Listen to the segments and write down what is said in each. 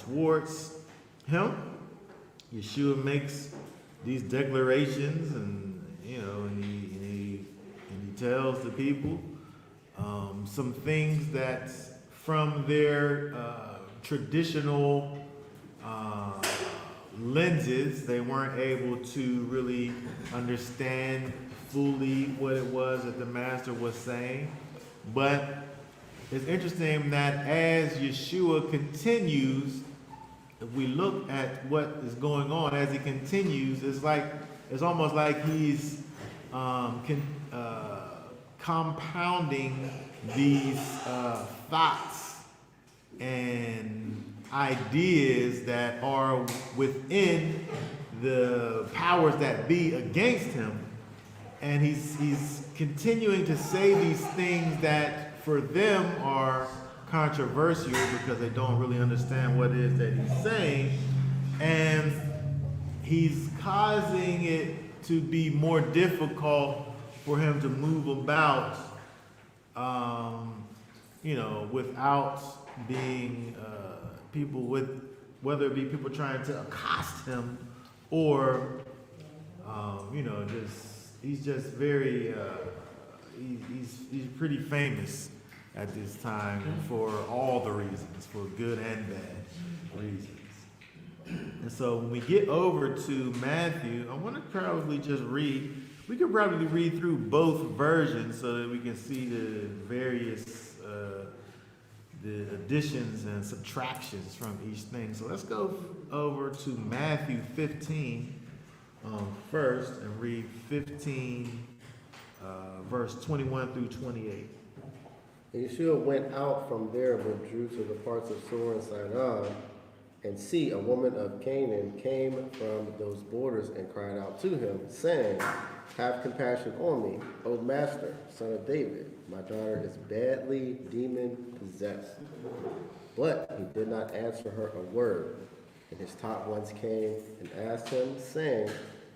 towards him. Yeshua makes these declarations, and he tells the people some things that from their traditional lenses they weren't able to really understand fully what it was that the master was saying. But it's interesting that as Yeshua continues, if we look at what is going on as he continues, it's almost like he's compounding these thoughts and ideas that are within the powers that be against him, and he's continuing to say these things that for them are controversial because they don't really understand what it is that he's saying, and he's causing it to be more difficult for him to move about, without being people with, whether it be people trying to accost him or, he's just very, he's pretty famous at this time for all the reasons, for good and bad reasons. And so when we get over to Matthew, I want to probably just read, we could probably read through both versions so that we can see the various the additions and subtractions from each thing. So let's go over to Matthew 15 first and read 15 verse 21 through 28. And Yeshua went out from there and drew to the parts of Sor and Sidon, and see, a woman of Canaan came from those borders and cried out to him, saying, "Have compassion on me, O Master, son of David. My daughter is badly demon-possessed." But he did not answer her a word. And his taught ones came and asked him, saying,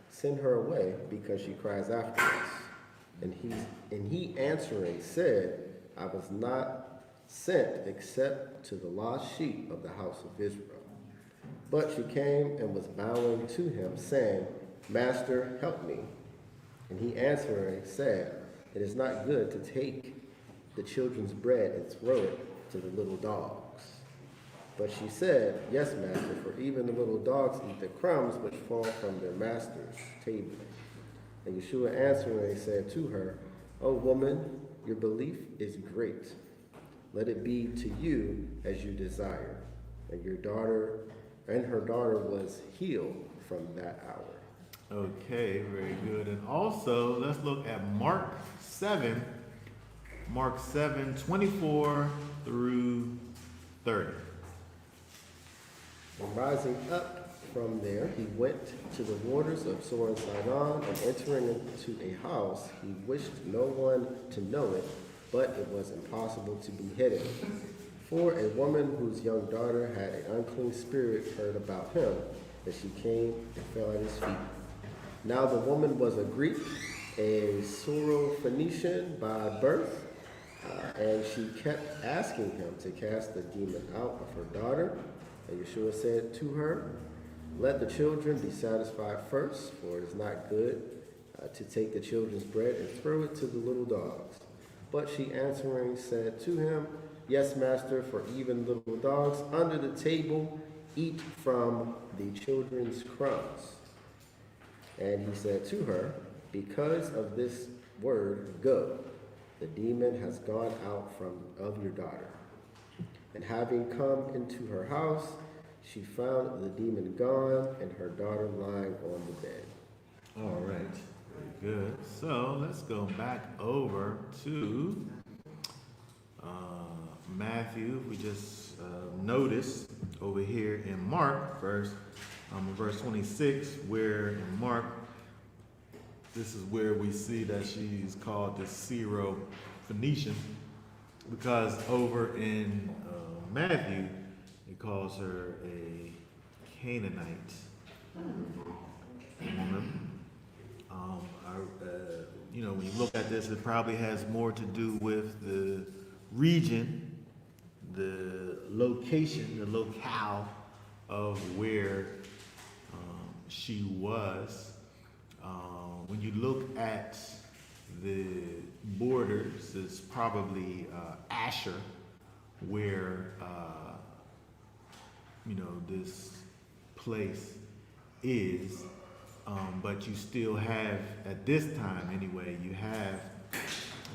"Send her away, because she cries after us." And he answering said, "I was not sent except to the lost sheep of the house of Israel." But she came and was bowing to him, saying, "Master, help me." And he answering said, "It is not good to take the children's bread and throw it to the little dogs." But she said, "Yes, Master, for even the little dogs eat the crumbs which fall from their master's table." And Yeshua answering said to her, "O woman, your belief is great. Let it be to you as you desire." And her daughter was healed from that hour. Okay, very good. And also, let's look at Mark 7, 24 through 30. And rising up from there, he went to the waters of Sor and Sidon, and entering into a house, he wished no one to know it, but it was impossible to be hidden. For a woman whose young daughter had an unclean spirit heard about him, and she came and fell at his feet. Now the woman was a Greek, a Syro-Phoenician by birth, and she kept asking him to cast the demon out of her daughter. And Yeshua said to her, "Let the children be satisfied first, for it is not good to take the children's bread and throw it to the little dogs." But she answering said to him, "Yes, Master, for even little dogs under the table eat from the children's crumbs." And he said to her, "Because of this word, go. The demon has gone out of your daughter." And having come into her house, she found the demon gone and her daughter lying on the bed. All right, very good. So let's go back over to Matthew. We just noticed over here in Mark, verse 26, where in Mark, this is where we see that she's called the Syro-Phoenician, because over in Matthew, it calls her a Canaanite woman. When you look at this, it probably has more to do with the region the location, the locale of where she was. When you look at the borders, it's probably Asher, where this place is. But you still have, at this time anyway, you have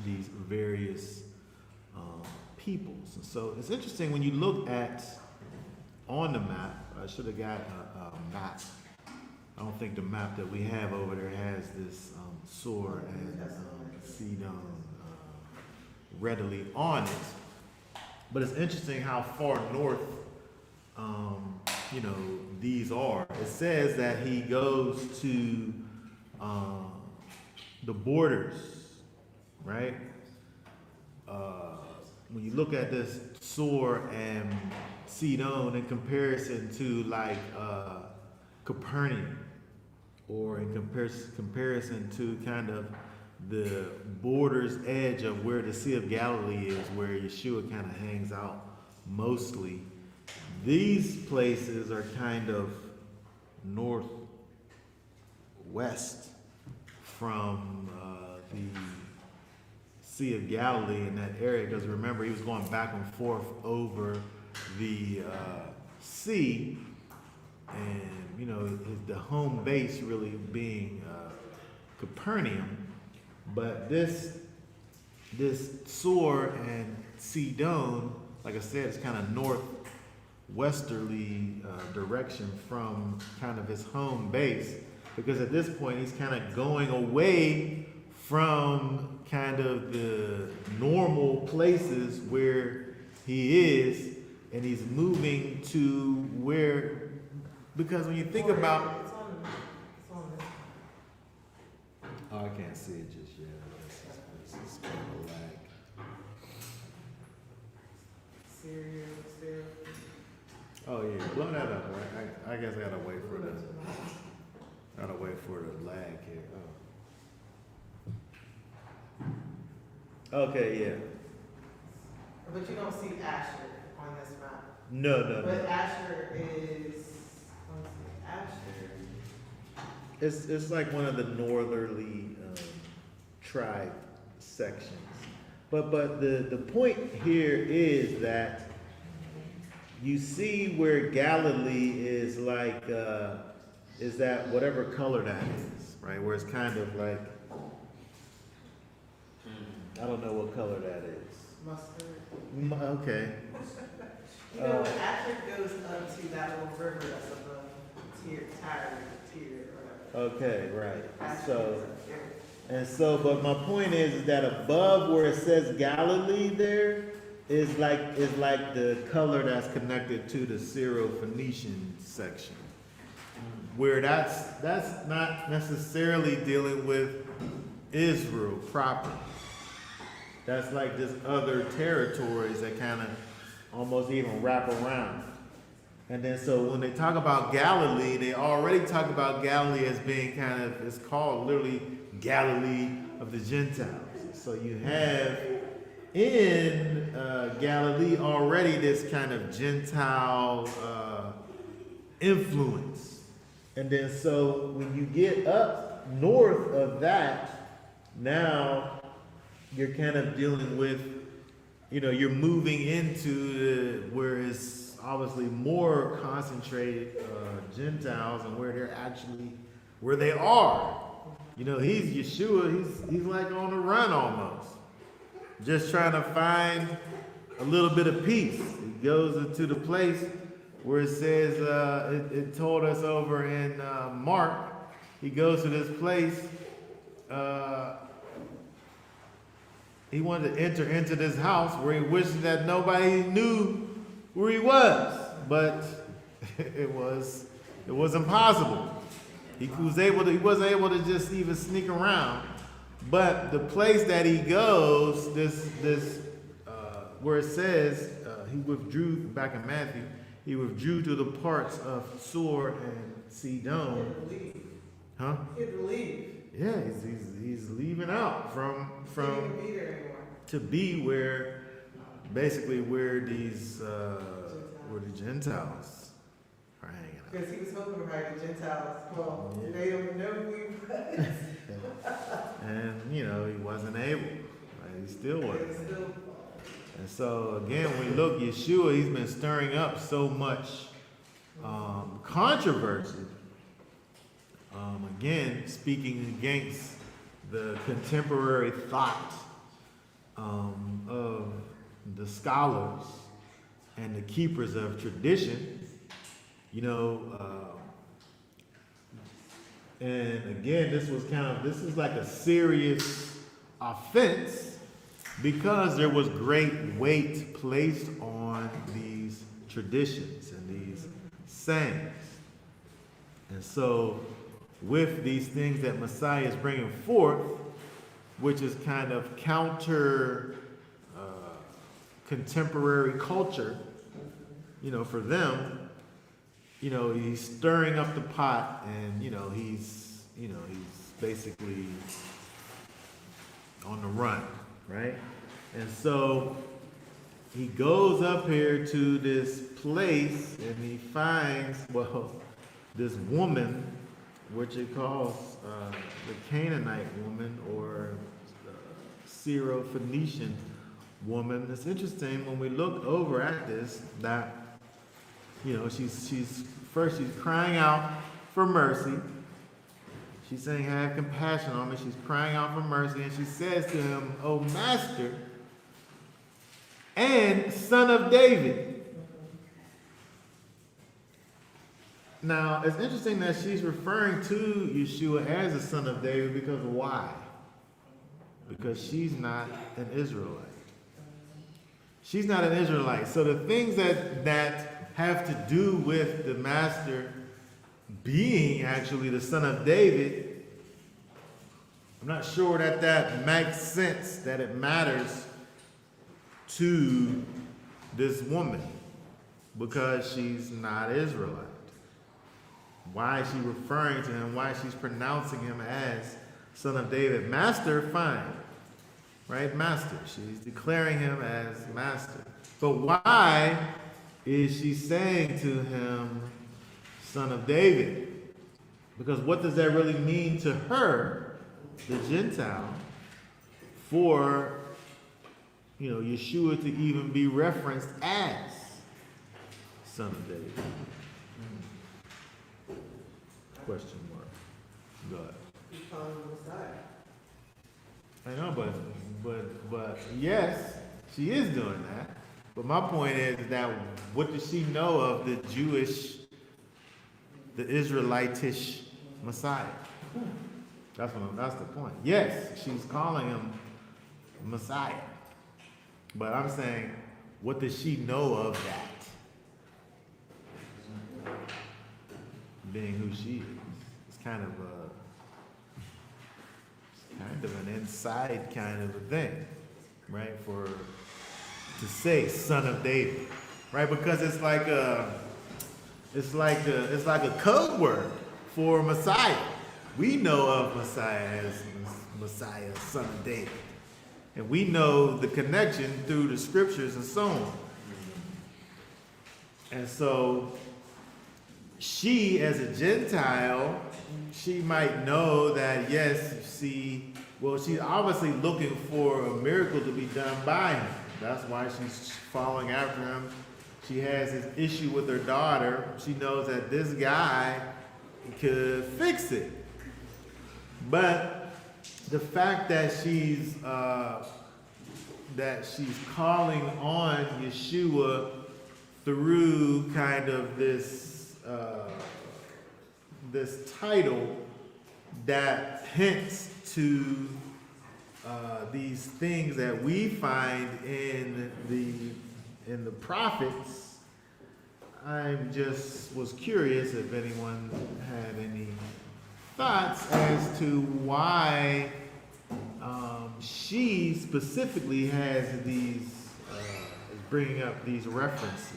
these various peoples. And so it's interesting when you look at on the map. I should have got a map. I don't think the map that we have over there has this sword and Sidon readily on it. But it's interesting how far north, these are. It says that he goes to the borders, right? When you look at this sword and Sidon in comparison to like Capernaum, or in comparison to kind of the border's edge of where the Sea of Galilee is, where Yeshua kind of hangs out mostly. These places are kind of northwest from the Sea of Galilee in that area, because remember, he was going back and forth over the sea, and the home base really being Capernaum. But this Sur and Sidon, like I said, is kind of northwesterly direction from kind of his home base, because at this point he's kind of going away from kind of the normal places where he is, and he's moving to where, because when you think about, It's on this. oh, I can't see it just yet. This is kind of a lag. Syro. Oh yeah, blow that up. Right? I guess I gotta wait for the lag here. Oh. Okay, yeah. But you don't see Asher on this map. No. But Asher is, Asher. It's like one of the northerly tribe sections. But the point here is that you see where Galilee is like, is that whatever color that is, right? Where it's kind of like, I don't know what color that is. Mustard. Okay. Asher goes up to that little river that's above tier or whatever. Okay, right. Asher So. is up there. And so, but my point is that above where it says Galilee there is like the color that's connected to the Syro-Phoenician section, where that's not necessarily dealing with Israel proper. That's like just other territories that kind of almost even wrap around. And then so when they talk about Galilee, they already talk about Galilee as being kind of, it's called literally Galilee of the Gentiles. So you have in Galilee already this kind of Gentile influence. And then so when you get up north of that, now you're kind of dealing with, you're moving into where it's obviously more concentrated Gentiles, and where they are. He's Yeshua, he's like on the run almost, just trying to find a little bit of peace. He goes into the place where it says, it told us over in Mark, he goes to this place, he wanted to enter into this house where he wished that nobody knew where he was, but it was impossible. He wasn't able to just even sneak around. But the place that he goes, where it says he withdrew back in Matthew, he withdrew to the parts of Sur and Sidon. Huh? He had to leave. Yeah, he's leaving out from He didn't be there anymore. to be where basically where where the Gentiles are hanging out. Because he was hoping to write the Gentiles, well, Yeah. they don't know who he was. And he wasn't able. Right? He still They wasn't. still, And so again, when we look, Yeshua, he's been stirring up so much controversy. Again, speaking against the contemporary thought of the scholars and the keepers of tradition. And again, this is like a serious offense because there was great weight placed on these traditions and these sayings. And so with these things that Messiah is bringing forth, which is kind of counter contemporary culture, for them, he's stirring up the pot, and he's basically on the run, right? And so he goes up here to this place and he finds, this woman, which it calls the Canaanite woman, or Syro-Phoenician woman. It's interesting when we look over at this that she's crying out for mercy. She's saying, "Have compassion on me." She's crying out for mercy, and she says to him, "O Master and Son of David." Now, it's interesting that she's referring to Yeshua as the Son of David, because why? Because she's not an Israelite. She's not an Israelite. So the things that have to do with the Master being actually the Son of David, I'm not sure that makes sense, that it matters to this woman, because she's not Israelite. Why is she referring to him? Why she's pronouncing him as Son of David? Master, fine. Right? Master. She's declaring him as Master. But why is she saying to him, Son of David? Because what does that really mean to her, the Gentile, for Yeshua to even be referenced as Son of David? Question mark. Go ahead. he's calling him Messiah. I know, but yes, she is doing that. But my point is that what does she know of the Israelitish Messiah? That's the point. Yes, she's calling him Messiah. But I'm saying, what does she know of that? Being who she is. It's kind of an inside kind of a thing, right? To say Son of David, right? Because it's like a code word for Messiah. We know of Messiah as Messiah, Son of David, and we know the connection through the scriptures and so on. And so she, as a Gentile, she might know that, yes, she's obviously looking for a miracle to be done by him. That's why she's following after him. She has this issue with her daughter. She knows that this guy could fix it. But the fact that she's calling on Yeshua through kind of this title that hints to these things that we find in the prophets. I just was curious if anyone had any thoughts as to why she specifically has these is bringing up these references.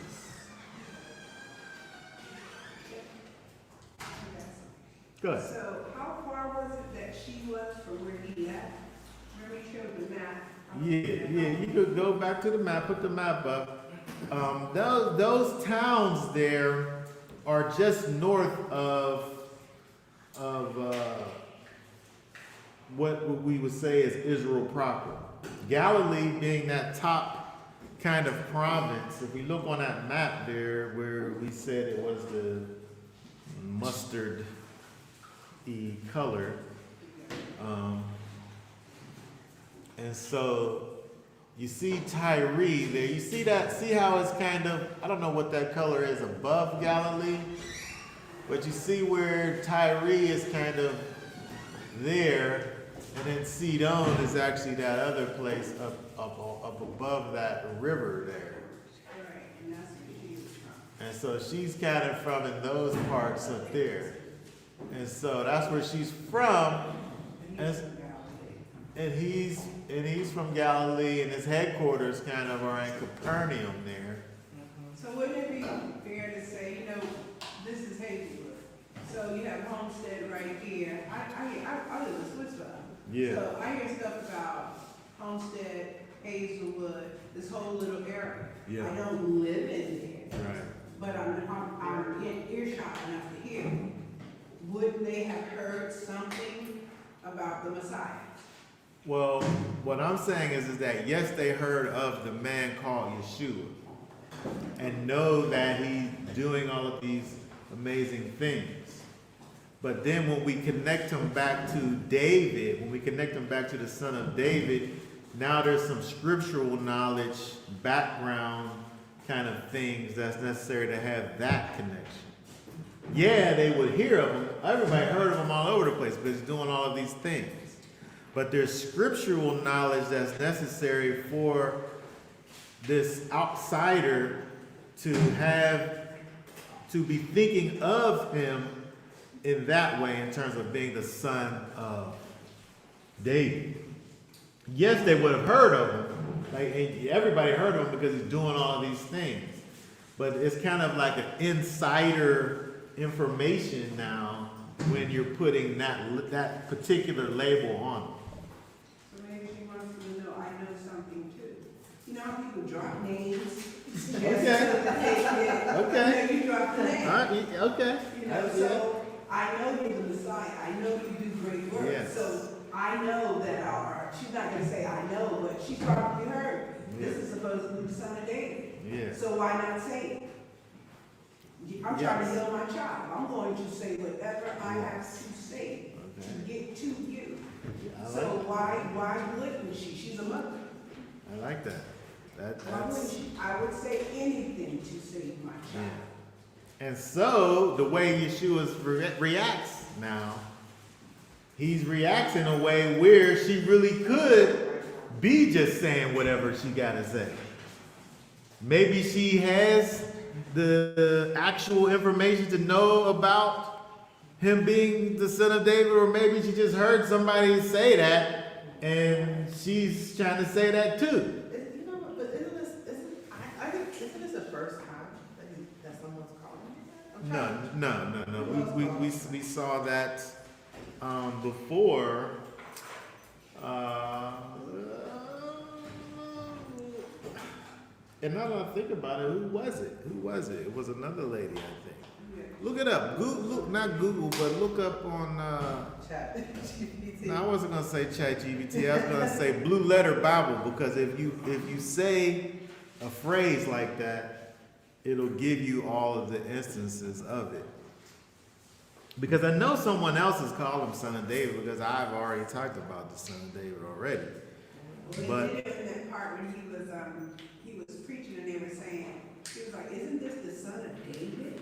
Good. So how far was it that she was from where he left? Remember you showed the map Yeah, you could go back to the map, put the map up. Those towns there are just north of what we would say is Israel proper. Galilee being that top kind of province. If we look on that map there, where we said it was the mustard-y color. And so you see Tyre there. You see that? See how it's kind of, I don't know what that color is above Galilee, but you see where Tyre is kind of there, and then Sidon is actually that other place up above that river there. Right, and that's where she was from. And so she's kind of from in those parts up there. And so that's where she's from. And he's from Galilee, and his headquarters kind of are in Capernaum there. So wouldn't it be fair to say, you know, this is Hazelwood. So you have Homestead right here. I live in Swissville. Yeah. So I hear stuff about Homestead, Hazelwood, this whole little area. Yeah. I don't live in there. Right. But I'm in earshot enough to hear. Wouldn't they have heard something about the Messiah? Well, what I'm saying is that yes, they heard of the man called Yeshua and know that he's doing all of these amazing things. But then when we connect him back to David, when we connect him back to the son of David, now there's some scriptural knowledge, background kind of things that's necessary to have that connection. Yeah, they would hear of him. Everybody heard of him all over the place, but he's doing all of these things. But there's scriptural knowledge that's necessary for this outsider to be thinking of him in that way, in terms of being the son of David. Yes, they would have heard of him. Like everybody heard of him because he's doing all these things. But it's kind of like an insider information now when you're putting that particular label on it. So maybe she wants you to know I know something too. You know how people drop names? Okay. Okay. You drop the name. All right. Okay. You know, so I know you're the Messiah. I know you do great work. Yes. So I know that she's not going to say I know, but she probably heard. This is supposed to be the son of David. Yes. So why not say it? I'm trying to heal my child. I'm going to say whatever I have to say to get to you. I like So that. why wouldn't she? She's a mother. I like that. Why wouldn't she? I would say anything to save my child. And so the way Yeshua reacts now, he's reacts in a way where she really could be just saying whatever she got to say. Maybe she has the actual information to know about him being the son of David, or maybe she just heard somebody say that and she's trying to say that too. You know, but I think isn't this the first time that someone's calling him that? No. We saw that before. And now that I think about it, who was it? It was another lady, I think. Look it up. Not Google, but look up on. Chat GPT. No, I wasn't gonna say ChatGPT. I was gonna say Blue Letter Bible, because if you say a phrase like that, it'll give you all of the instances of it. Because I know someone else has called him son of David, because I've already talked about the son of David already. Well, But- they did it in that part when he was preaching and they were saying, he was like, isn't this the son of David?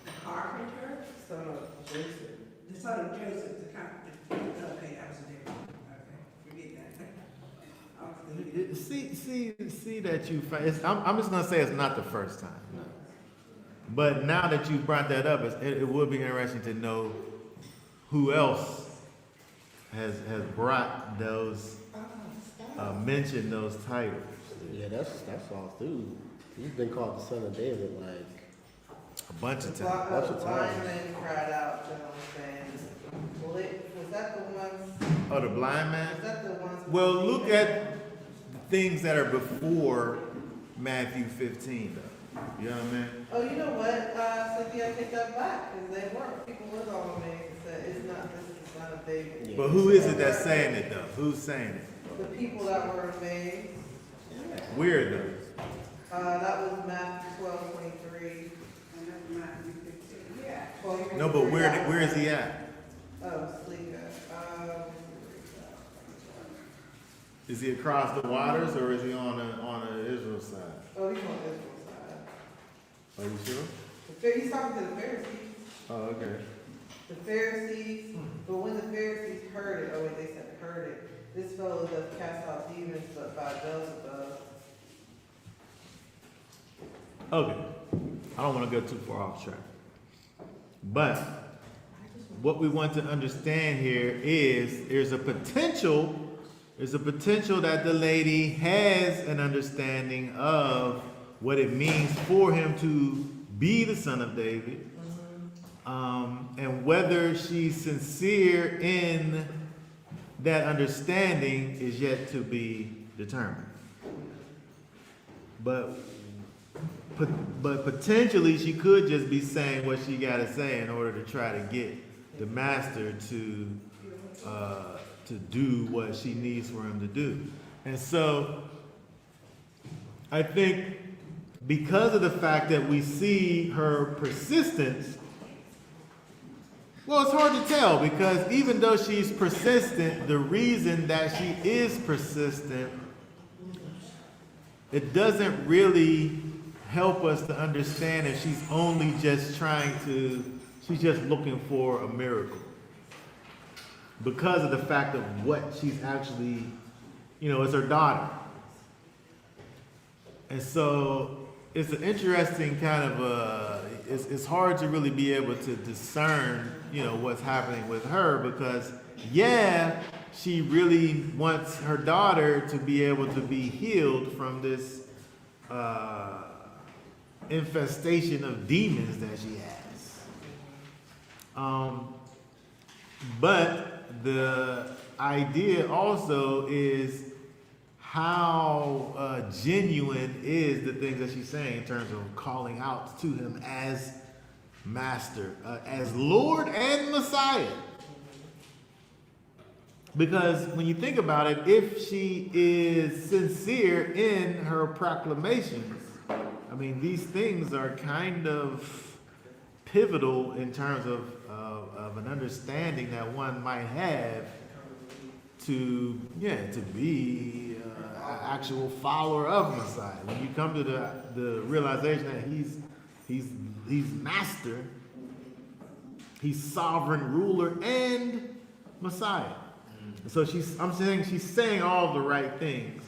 The carpenter? Son of Joseph. The son of Joseph, the carpenter. Okay, that was a different one. Okay, forget that. I was thinking. See that you. I'm just gonna say it's not the first time. No. But now that you brought that up, it would be interesting to know who else has brought those, mentioned those titles. Yeah, that's all through. He's been called the son of David like A bunch of The times. Bunch of blind times. man cried out, you know what I'm saying? Was that the ones? Oh, the blind man? Was that the ones? Well, look at things that are before Matthew 15, though. You know what I mean? Oh, you know what, Cynthia, I take that back, because they weren't, people was all amazed and said, it's not, this is the son of David. But who is it that's saying it, though? Who's saying it? The people that were amazed, Where, though? that was Matthew 12:23. And that's Matthew 15. Yeah. 12, No, but where is he at? Oh, Slika. Is he across the waters, or is he on the Israel side? Oh, he's on Israel's side. Are you sure? He's talking to the Pharisees. Oh, okay. The Pharisees, but when the Pharisees heard it, oh wait, they said heard it, this fellow does cast out demons, but by Beelzebub. Okay. I don't want to go too far off track. But what we want to understand here is there's a potential that the lady has an understanding of what it means for him to be the son of David. And whether she's sincere in that understanding is yet to be determined. But potentially she could just be saying what she got to say in order to try to get the master to do what she needs for him to do. And so I think because of the fact that we see her persistence, well, it's hard to tell, because even though she's persistent, the reason that she is persistent, it doesn't really help us to understand if she's only just she's just looking for a miracle. Because of the fact of what she's actually, it's her daughter. And so it's an interesting kind of it's hard to really be able to discern, what's happening with her, because she really wants her daughter to be able to be healed from this infestation of demons that she has. But the idea also is how genuine is the things that she's saying in terms of calling out to him as master, as Lord and Messiah. Because when you think about it, if she is sincere in her proclamations, I mean, these things are kind of pivotal in terms of an understanding that one might have to be an actual follower of Messiah. When you come to the realization that he's master, he's sovereign ruler and Messiah. So I'm saying she's saying all the right things,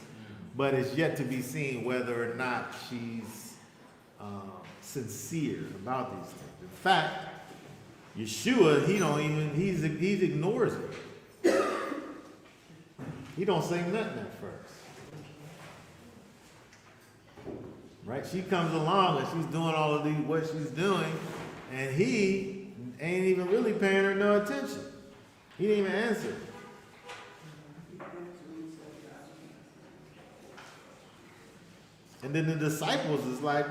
but it's yet to be seen whether or not she's sincere about these things. In fact, Yeshua, he ignores it. He don't say nothing at first. Right? She comes along and she's doing all of what she's doing, and he ain't even really paying her no attention. He didn't even answer. And then the disciples is like,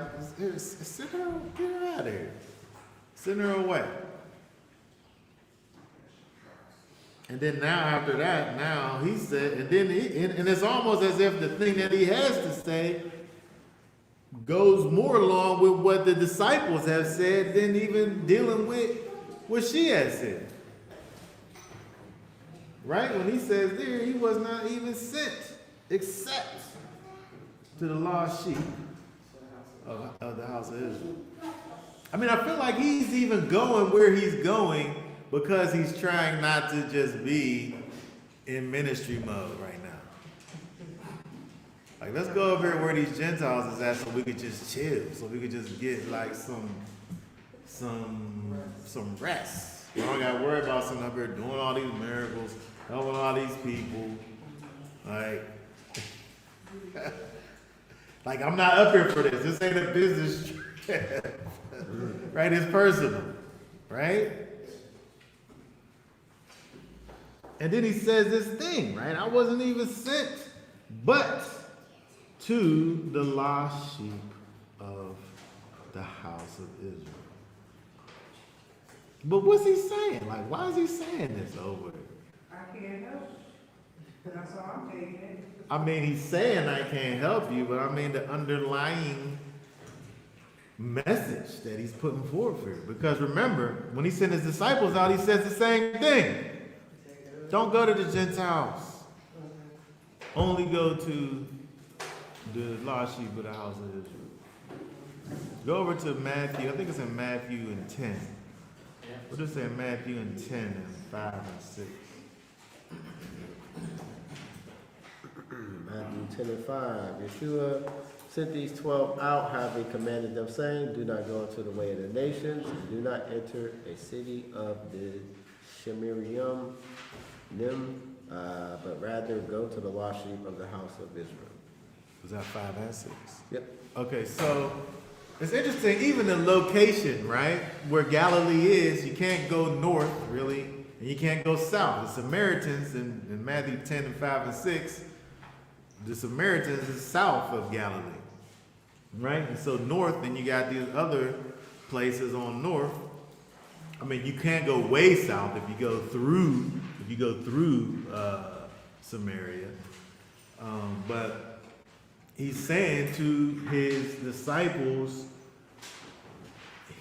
send her, get her out of here. Send her away. And then now after that, now he said, and then and it's almost as if the thing that he has to say goes more along with what the disciples have said than even dealing with what she has said. Right? When he says there, he was not even sent except to the lost sheep of the house of Israel. I mean, I feel like he's even going where he's going because he's trying not to just be in ministry mode right now. Like, let's go over here where these Gentiles is at so we could just chill, so we could just get like some rest. We don't gotta worry about something up here doing all these miracles, helping all these people. Like I'm not up here for this. This ain't a business trip. Right? It's personal. Right? And then he says this thing, right? I wasn't even sent, but to the lost sheep of the house of Israel. But what's he saying? Like, why is he saying this over it? I can't help it. That's all I'm taking it. I mean, he's saying I can't help you, but I mean the underlying message that he's putting forth here. Because remember, when he sent his disciples out, he says the same thing. Don't go to the Gentiles. Only go to the lost sheep of the house of Israel. Go over to Matthew. I think it's in Matthew and 10. We'll just say Matthew and 10 and 5 and 6. Matthew 10 and 5. Yeshua sent these 12 out, having commanded them, saying, do not go into the way of the nations, and do not enter a city of the Shemirium, but rather go to the lost sheep of the house of Israel. Was that 5 and 6? Yep. Okay, so it's interesting, even the location, right? Where Galilee is, you can't go north, really, and you can't go south. The Samaritans in Matthew 10 and 5 and 6, the Samaritans is south of Galilee, right? And so north, then you got these other places on north. I mean, you can't go way south if you go through Samaria. But he's saying to his disciples,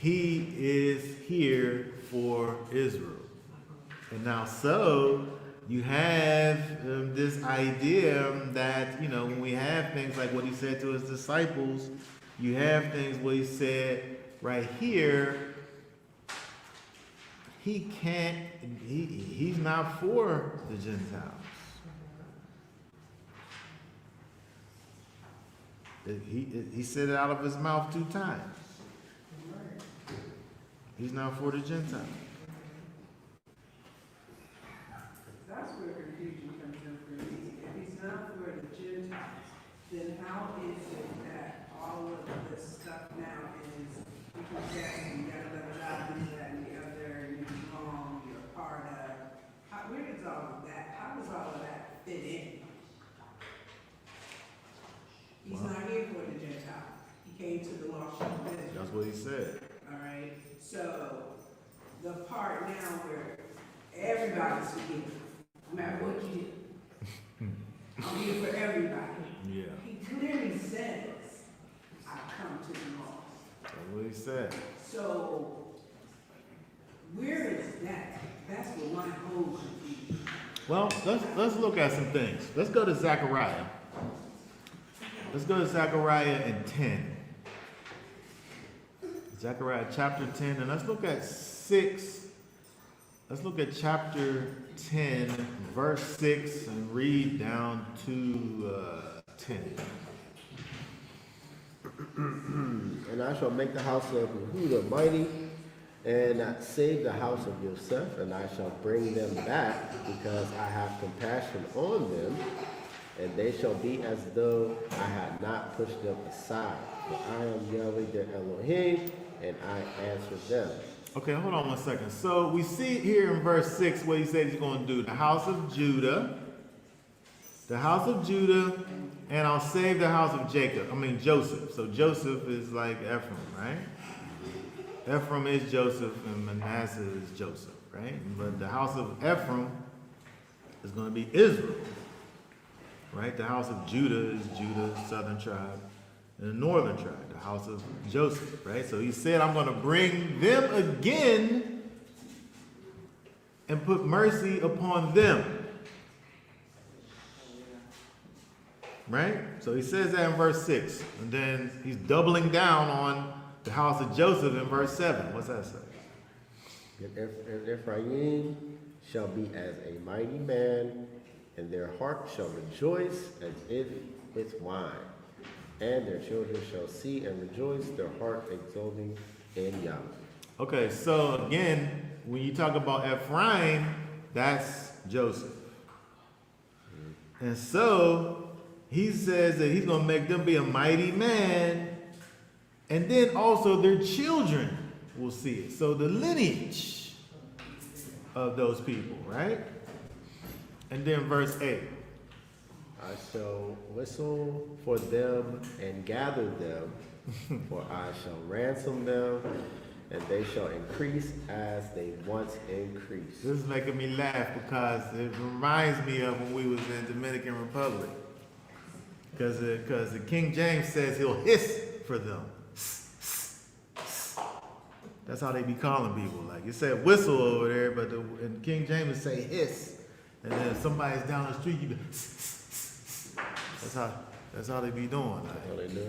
he is here for Israel. And now, so you have this idea that, you know, when we have things like what he said to his disciples, you have things what he said right here. He's not for the Gentiles. He said it out of his mouth 2 times. He's not for the Gentiles. That's where confusion comes in for me. If he's not for the Gentiles, then how is it that all of this stuff now is, you can say, you gotta live it out, this, that, and the other, you belong, you're a part of. Where does all of that, how does all of that fit in? He's not here for the Gentiles. He came to the lost sheep of Israel. That's what he said. All right, so the part now where everybody's forgiven, no matter what you do. I'm here for everybody. Yeah. He clearly says, I come to the lost. That's what he said. So, where is that? That's what my whole confusion. Well, let's look at some things. Let's go to Zechariah. Let's go to Zechariah in 10. Zechariah chapter 10, and let's look at 6. Let's look at chapter 10, verse 6, and read down to 10. And I shall make the house of Yehuda mighty, and save the house of Yosef, and I shall bring them back, because I have compassion on them, and they shall be as though I had not pushed them aside. For I am Yahweh their Elohim, and I answer them. Okay, hold on 1 second. So we see here in verse 6 what he said he's going to do. The house of Judah, and I'll save the house of Joseph. So Joseph is like Ephraim, right? Ephraim is Joseph, and Manasseh is Joseph, right? But the house of Ephraim is going to be Israel, right? The house of Judah is Judah, southern tribe, and the northern tribe, the house of Joseph, right? So he said, I'm going to bring them again and put mercy upon them. Right? So he says that in verse 6. And then he's doubling down on the house of Joseph in verse 7. What's that say? And Ephraim shall be as a mighty man, and their heart shall rejoice as if with wine. And their children shall see and rejoice, their heart exulting in Yahweh. Okay, so again, when you talk about Ephraim, that's Joseph. And so he says that he's going to make them be a mighty man, and then also their children will see it. So the lineage of those people, right? And then verse 8. I shall whistle for them and gather them, for I shall ransom them, and they shall increase as they once increased. This is making me laugh because it reminds me of when we was in Dominican Republic. Because the King James says he'll hiss for them. That's how they be calling people. Like it said whistle over there, but in King James it say hiss. And then if somebody's down the street, you be that's how they be doing. That's how they do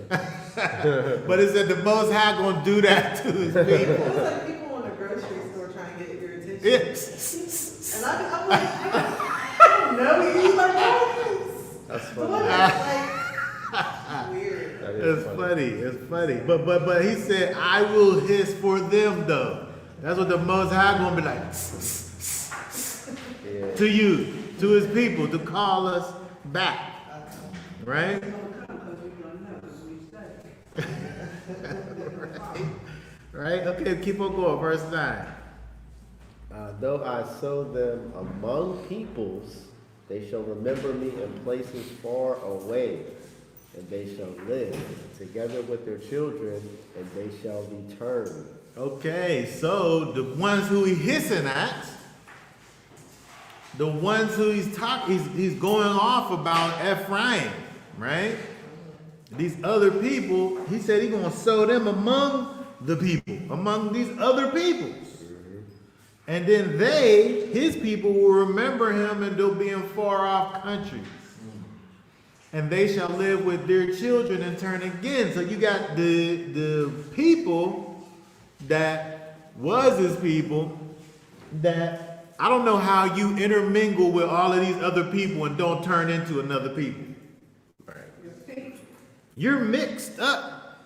it. But it said the Most High gonna do that to his people. It's like people in the grocery store trying to get your attention. Yes. And I'm like, I don't know you. Like, That's what? funny. Like, weird. That is It's funny. It's funny. But he said, I will hiss for them though. That's what the Most High gonna be like Yeah. to you, to his people, to call us back. Right? We're gonna come because we're gonna know because we study. Right? Okay, keep on going. Verse 9. Though I sow them among peoples, they shall remember me in places far away, and they shall live together with their children, and they shall return. Okay, so the ones who he's hissing at, the ones who he's going off about Ephraim, right? These other people, he said he's going to sow them among the people, among these other peoples. And then they, his people, will remember him and they'll be in far off countries. And they shall live with their children and turn again. So you got the people that was his people that I don't know how you intermingle with all of these other people and don't turn into another people. You're mixed up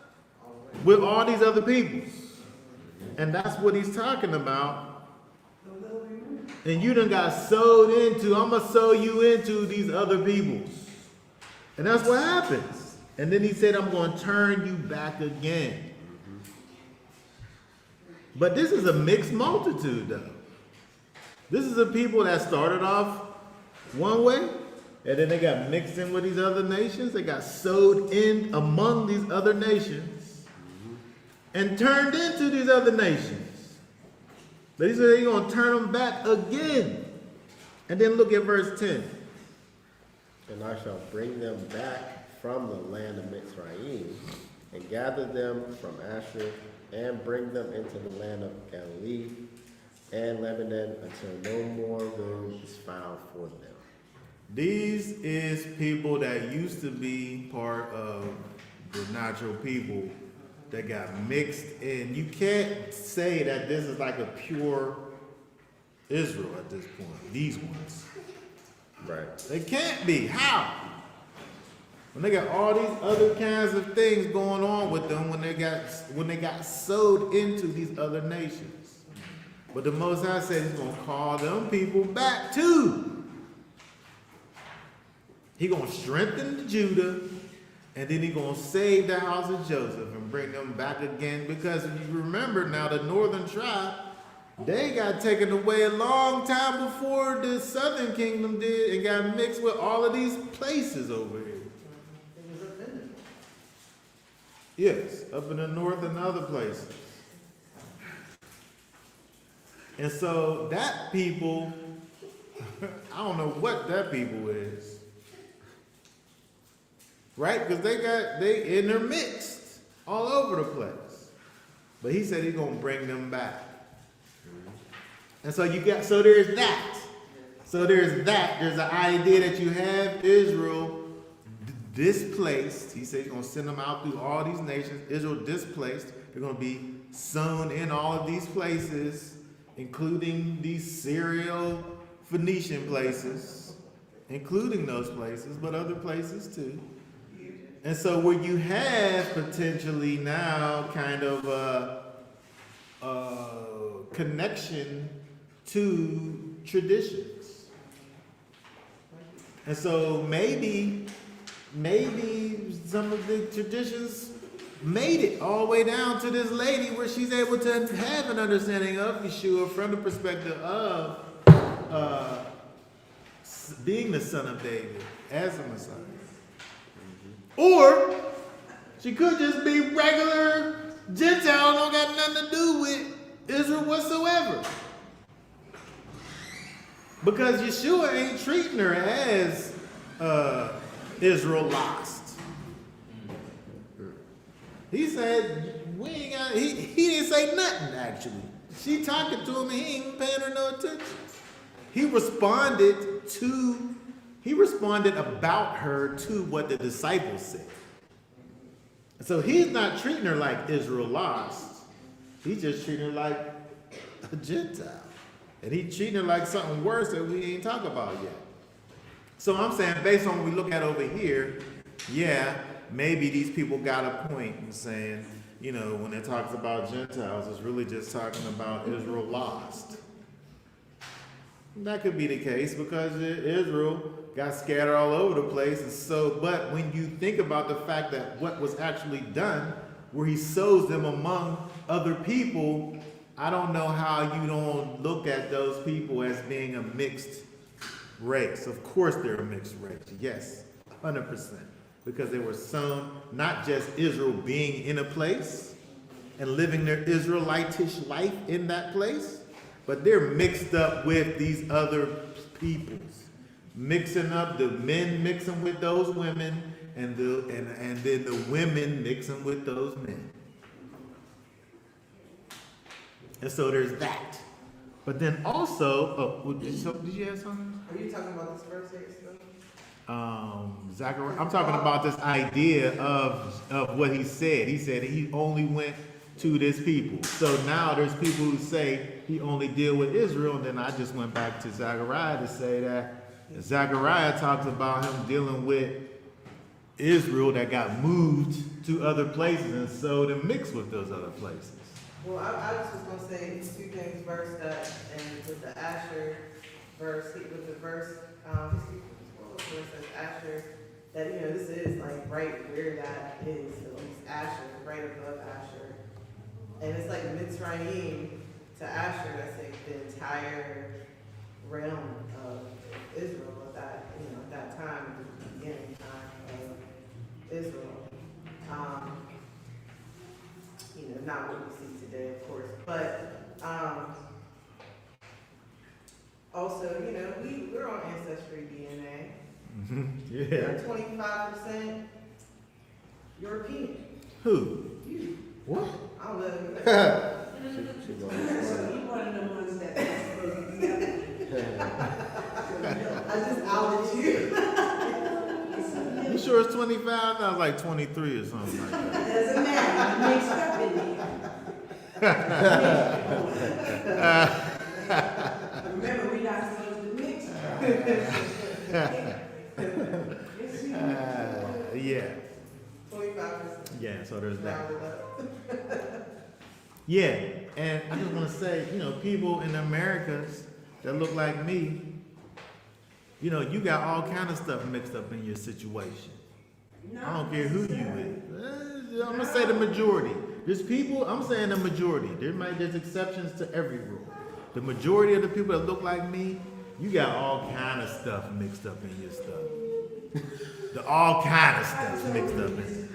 with all these other peoples. And that's what he's talking about. And you done got sowed into, I'm going to sow you into these other peoples. And that's what happens. And then he said, I'm going to turn you back again. But this is a mixed multitude, though. This is a people that started off one way, and then they got mixed in with these other nations. They got sowed in among these other nations and turned into these other nations. But he said they're going to turn them back again. And then look at verse 10. And I shall bring them back from the land of Mitzrayim, and gather them from Asher, and bring them into the land of Galilee and Lebanon, until no more room is found for them. These is people that used to be part of the natural people that got mixed in. You can't say that this is like a pure Israel at this point. These ones. Right. They can't be. How? When they got all these other kinds of things going on with them when they got sowed into these other nations. But the Most High said he's gonna call them people back too. He's gonna strengthen Judah, and then he's gonna save the house of Joseph and bring them back again. Because if you remember now, the northern tribe, they got taken away a long time before the southern kingdom did and got mixed with all of these places over here. It was offended. Yes, up in the north and other places. And so that people, I don't know what that people is. Right? Because they intermixed all over the place. But he said he's going to bring them back. And so there's that. So there's that. There's the idea that you have Israel displaced. He said he's going to send them out through all these nations. Israel displaced. They're going to be sown in all of these places, including these Syro-Phoenician places, including those places, but other places too. And so where you have potentially now kind of a connection to traditions. And so maybe some of the traditions made it all the way down to this lady where she's able to have an understanding of Yeshua from the perspective of being the son of David as a Messiah. Or she could just be regular Gentile, don't got nothing to do with Israel whatsoever. Because Yeshua ain't treating her as Israel lost. He said, we ain't got, he didn't say nothing actually. She talking to him and he ain't even paying her no attention. He responded about her to what the disciples said. So he's not treating her like Israel lost. He's just treating her like a Gentile. And he's treating her like something worse that we ain't talk about yet. So I'm saying, based on what we look at over here, yeah, maybe these people got a point in saying, you know, when it talks about Gentiles, it's really just talking about Israel lost. That could be the case because Israel got scattered all over the place. And so, but when you think about the fact that what was actually done, where he sows them among other people, I don't know how you don't look at those people as being a mixed race. Of course they're a mixed race. Yes, 100%. Because they were sown, not just Israel being in a place and living their Israelitish life in that place, but they're mixed up with these other peoples. Mixing up the men mixing with those women and then the women mixing with those men. And so there's that. But then also, did you have something? Are you talking about this verse 8 still? Zachariah, I'm talking about this idea of what he said. He said he only went to this people. So now there's people who say he only deal with Israel, and then I just went back to Zachariah to say that Zachariah talks about him dealing with Israel that got moved to other places and so to mix with those other places. Well, I was just gonna say two things, verse that, and with the Asher verse, with the verse, what says Asher, that, you know, this is like right where that is, at least Asher, right above Asher. And it's like Mitzrayim to Asher, that's like the entire realm of Israel at that, you know, at that time, the beginning time of Israel. You know, not what we see today, of course, but also, you know, we're on Ancestry DNA. Yeah. 25% European. Who? You. What? I don't know. She So going you one of the ones that is supposed to be I just outed you. You sure it's 25? I was like 23 or something like that. Doesn't matter, you mixed up in there. Remember, we're not supposed to mix. Yeah. 25%. Yeah, so there's that. Rounded up. Yeah, and I just want to say, you know, people in the Americas that look like me, you know, you got all kind of stuff mixed up in your situation. I don't care who you is. I'm gonna say the majority. There's people, I'm saying the majority. There's exceptions to every rule. The majority of the people that look like me, you got all kind of stuff mixed up in your stuff. All kind of stuff mixed up in.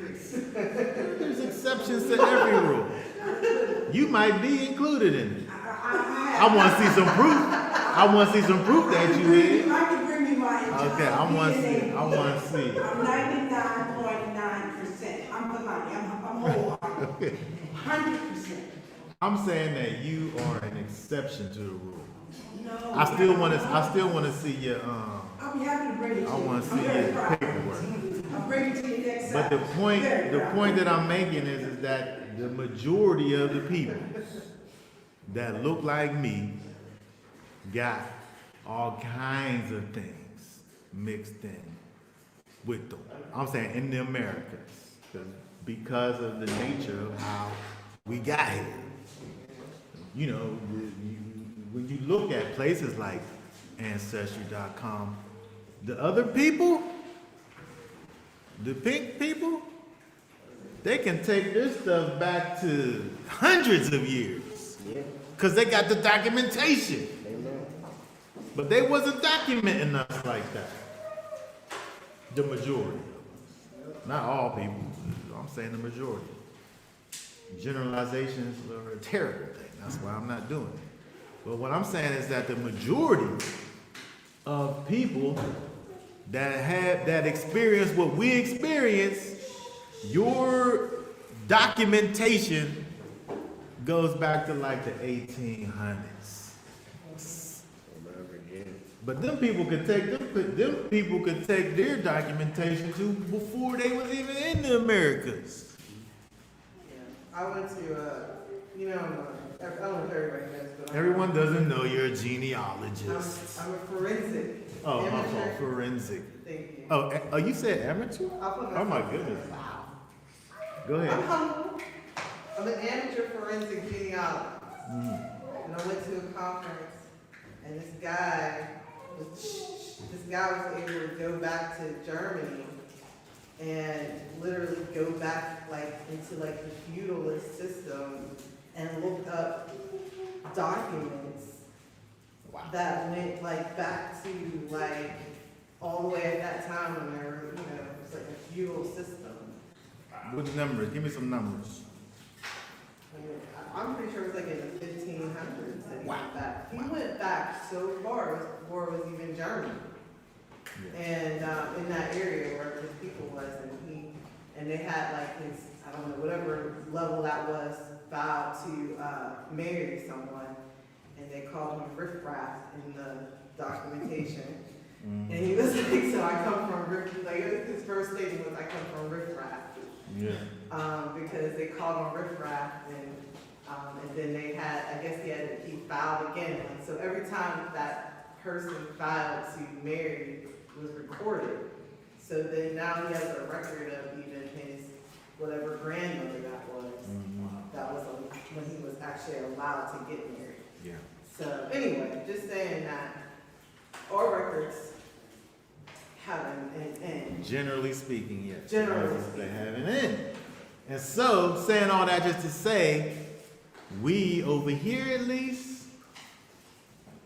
There's exceptions to every rule. You might be included in it. I want to see some proof. I want to see some proof that you is. I can bring you my entire Okay, I want to see. I want to see. I'm 99.9%. I'm whole. 100%. I'm saying that you are an exception to the rule. No. I still want to see your I'll be happy to bring it to you. I want to see I'm very your proud. paperwork. I'll bring it to you next But time. the point that I'm making is that the majority of the people that look like me got all kinds of things mixed in with them. I'm saying in the Americas, because of the nature of how we got here. You know, when you look at places like Ancestry.com, the other people, the pink people, they can take this stuff back to hundreds of years. Yeah. Because they got the documentation. Amen. But they wasn't documenting us like that. The majority. Not all people. I'm saying the majority. Generalizations are a terrible thing. That's why I'm not doing it. But what I'm saying is that the majority of people that experience what we experience, your documentation goes back to like the 1800s. But them people could take their documentation to before they was even in the Americas. Yeah. I went to, you know, I don't know if everybody knows, but Everyone doesn't know you're a genealogist. I'm a forensic. Oh, my amateur. fault, forensic. Thank you. Oh, you said amateur? I'll put Oh my myself- goodness. Wow. Go I'm ahead. humble. I'm an amateur forensic genealogist. And I went to a conference, and this guy was able to go back to Germany and literally go back like into like the feudalist system and look up documents that went like back to like all the way at that time when they were, you know, it was like a feudal system. Which numbers? Give me some numbers. I'm pretty sure it was like in the 1500s that he went back. He went back so far before it was even Germany. And in that area where his people was, and they had like his, I don't know, whatever level that was, vowed to marry someone, and they called him riffraff in the documentation. And he was like, so I come from riff, like his first statement was, I come from riffraff. Yeah. Because they called him riffraff, and then they had, I guess he filed again. Like, so every time that person filed to marry was recorded. So then now he has a record of even his, whatever grandmother that was. That was when he was actually allowed to get married. Yeah. So anyway, just saying that our records have an end. Generally speaking, yes. Generally They speaking. have an end. And so, saying all that just to say, we over here at least,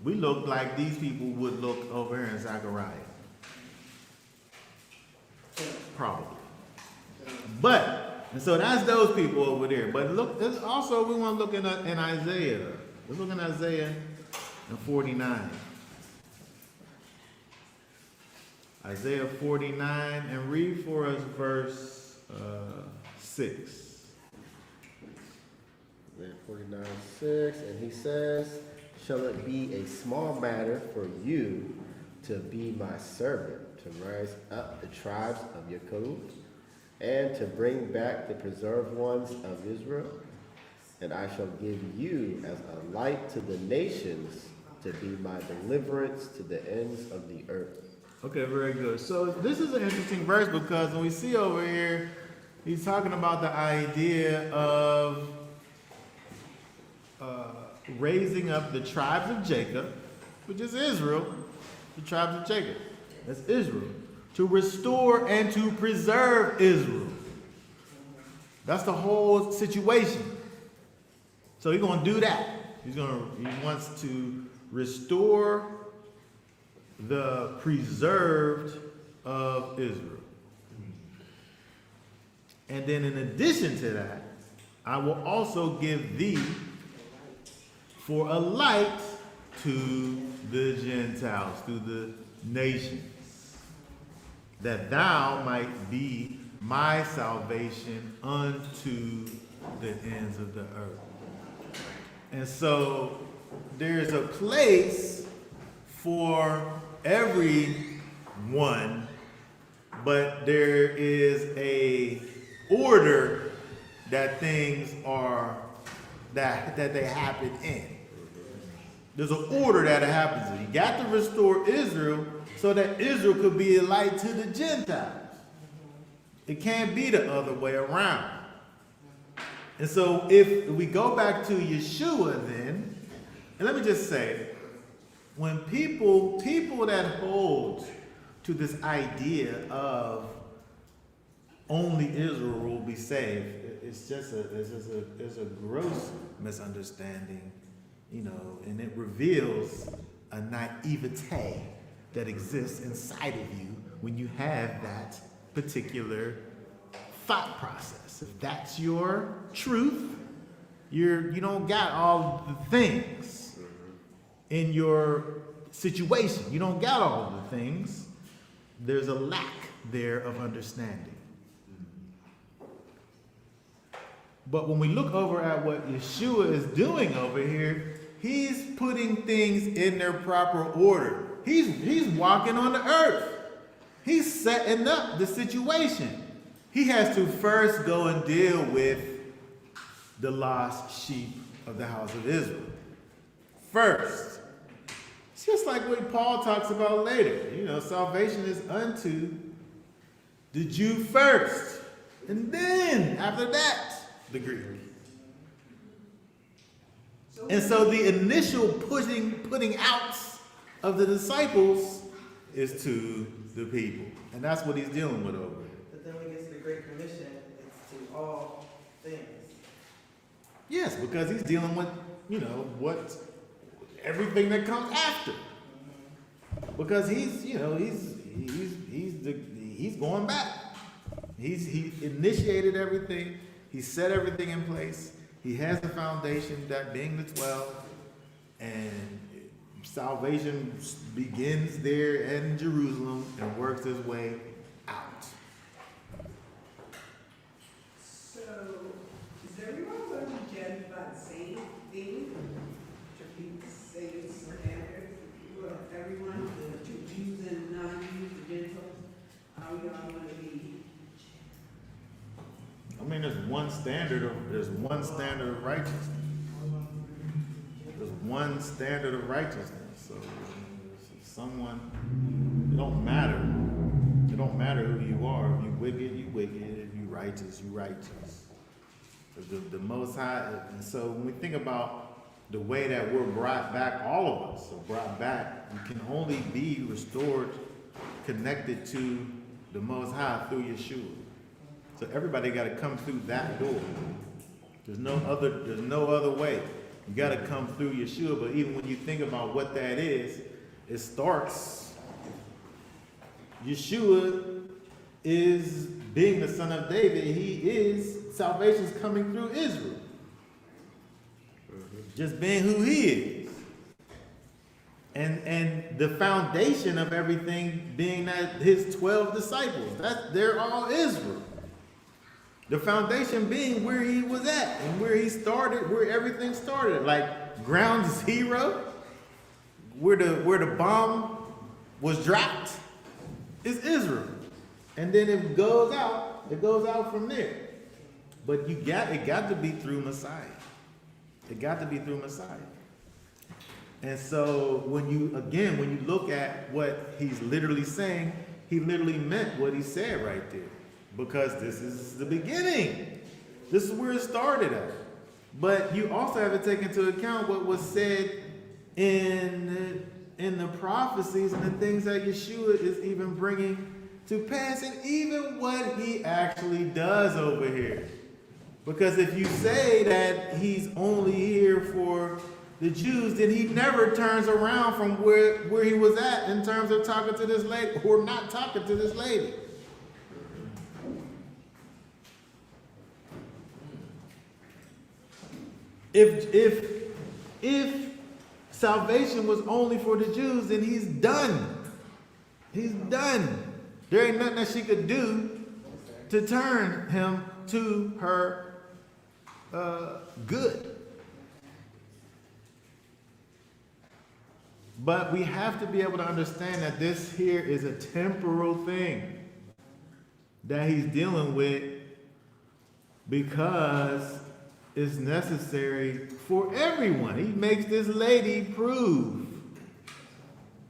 we look like these people would look over here in Zechariah. Probably. But, and so that's those people over there. But look, there's also, we want to look in Isaiah. Let's look in Isaiah in 49. Isaiah 49, and read for us verse 6. Isaiah 49:6, and he says, shall it be a small matter for you to be my servant, to rise up the tribes of Jacob, and to bring back the preserved ones of Israel? And I shall give you as a light to the nations, to be my deliverance to the ends of the earth. Okay, very good. So this is an interesting verse because when we see over here, he's talking about the idea of raising up the tribes of Jacob, which is Israel, the tribes of Jacob, that's Israel, to restore and to preserve Israel. That's the whole situation. So he's going to do that. He wants to restore the preserved of Israel. And then in addition to that, I will also give thee for a light to the Gentiles, to the nations, that thou might be my salvation unto the ends of the earth. And so there's a place for everyone, but there is a order that things are that they happen in. There's an order that it happens in. You got to restore Israel so that Israel could be a light to the Gentiles. It can't be the other way around. And so if we go back to Yeshua then, and let me just say, when people that hold to this idea of only Israel will be saved, it's a gross misunderstanding, and it reveals a naivete that exists inside of you when you have that particular thought process. If that's your truth, you don't got all the things in your situation. You don't got all the things. There's a lack there of understanding. But when we look over at what Yeshua is doing over here, he's putting things in their proper order. He's walking on the earth. He's setting up the situation. He has to first go and deal with the lost sheep of the house of Israel. First. It's just like what Paul talks about later. You know, salvation is unto the Jew first. And then, after that, the Greek. And so the initial putting out of the disciples is to the people. And that's what he's dealing with over here. But then when we get to the Great Commission, it's to all things. Yes, because he's dealing with, everything that comes after. Because he's going back. He initiated everything. He set everything in place. He has the foundation, that being the 12, and salvation begins there in Jerusalem and works its way out. So, is everyone going to be judged by the same thing? To be the same standard? Well, everyone, the Jews and non-Jews, the Gentiles, how we all going to be? I mean, there's one standard of righteousness. There's one standard of righteousness. So if someone, it don't matter. It don't matter who you are. If you wicked, you wicked. If you righteous, you righteous. The Most High. And so when we think about the way that we're brought back, all of us are brought back, we can only be restored, connected to the Most High through Yeshua. So everybody got to come through that door. There's no other way. You got to come through Yeshua. But even when you think about what that is, it starts. Yeshua is being the son of David. Salvation's coming through Israel. Just being who he is. And the foundation of everything being that his 12 disciples. They're all Israel. The foundation being where he was at and where he started, where everything started. Like ground zero, where the bomb was dropped, is Israel. And then it goes out from there. But it got to be through Messiah. It got to be through Messiah. And so when you look at what he's literally saying, he literally meant what he said right there. Because this is the beginning. This is where it started at. But you also have to take into account what was said in the prophecies and the things that Yeshua is even bringing to pass, and even what he actually does over here. Because if you say that he's only here for the Jews, then he never turns around from where he was at in terms of talking to this lady or not talking to this lady. If salvation was only for the Jews, then he's done. He's done. There ain't nothing that she could do to turn him to her good. But we have to be able to understand that this here is a temporal thing that he's dealing with, because it's necessary for everyone. He makes this lady prove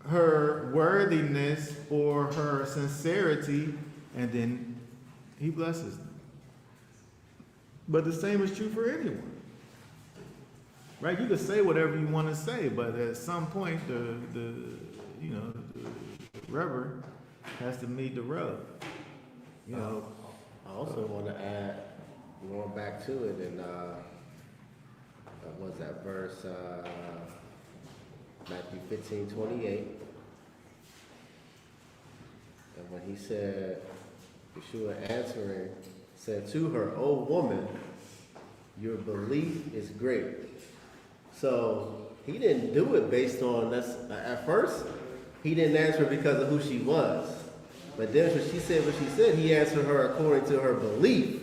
her worthiness or her sincerity, and then he blesses them. But the same is true for anyone. Right? You can say whatever you want to say, but at some point the rubber has to meet the rub. You know. I also want to add, going back to it, in what's that verse? Matthew Matthew 15:28. And when he said, Yeshua answering said to her, "O woman, your belief is great." So he didn't do it based on that's at first he didn't answer because of who she was. But then when she said what she said, he answered her according to her belief.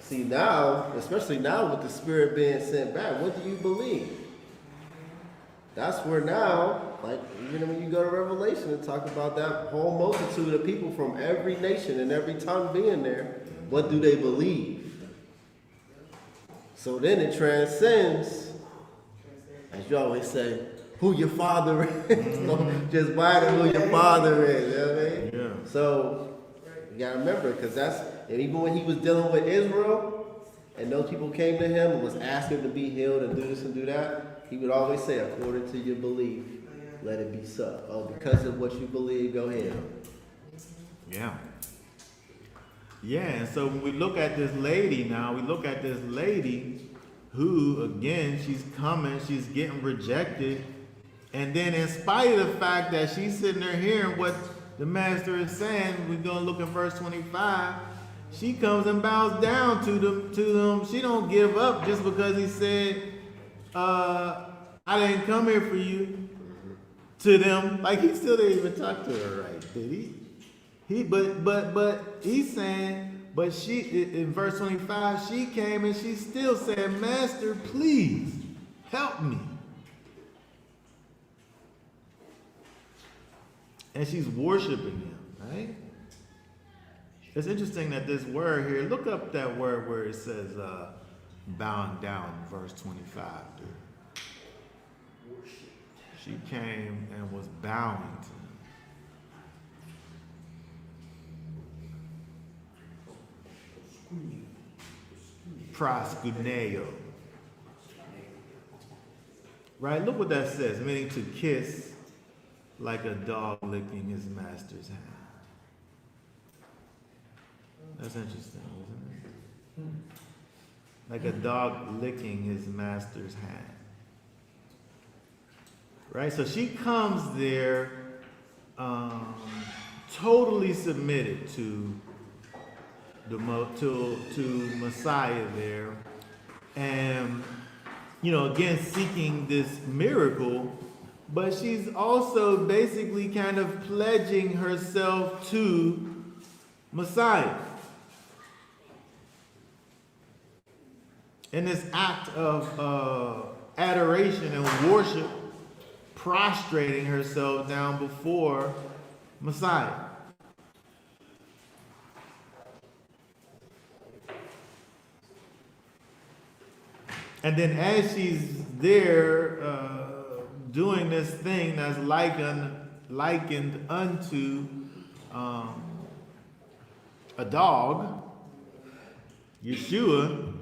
See now, especially now with the Spirit being sent back, what do you believe? That's where now, like even when you go to Revelation and talk about that whole multitude of people from every nation and every tongue being there, what do they believe? So then it transcends, as you always say, who your father is. Just buy it who your father is, you know what I mean? Yeah. So you gotta remember, because and even when he was dealing with Israel, and those people came to him and was asking to be healed and do this and do that, he would always say, according to your belief, let it be so. Oh, because of what you believe, go ahead. Yeah. Yeah, and so when we look at this lady now, who, again, she's coming, she's getting rejected. And then in spite of the fact that she's sitting there hearing what the master is saying, we're going to look at verse 25, she comes and bows down to them. She don't give up just because he said, I didn't come here for you, to them. Like, he still didn't even talk to her right, did he? But he's saying, but she, in verse 25, she came and she still said, "Master, please help me." And she's worshiping him, right? It's interesting that this word here, look up that word where it says bowing down, verse 25. She came and was bowing to him. Proskuneo. Right? Look what that says, meaning to kiss like a dog licking his master's hand. That's interesting, isn't it? Like a dog licking his master's hand. Right? So she comes there totally submitted to Messiah there, and again seeking this miracle, but she's also basically kind of pledging herself to Messiah in this act of adoration and worship, prostrating herself down before Messiah. And then as she's there doing this thing that's likened unto a dog, Yeshua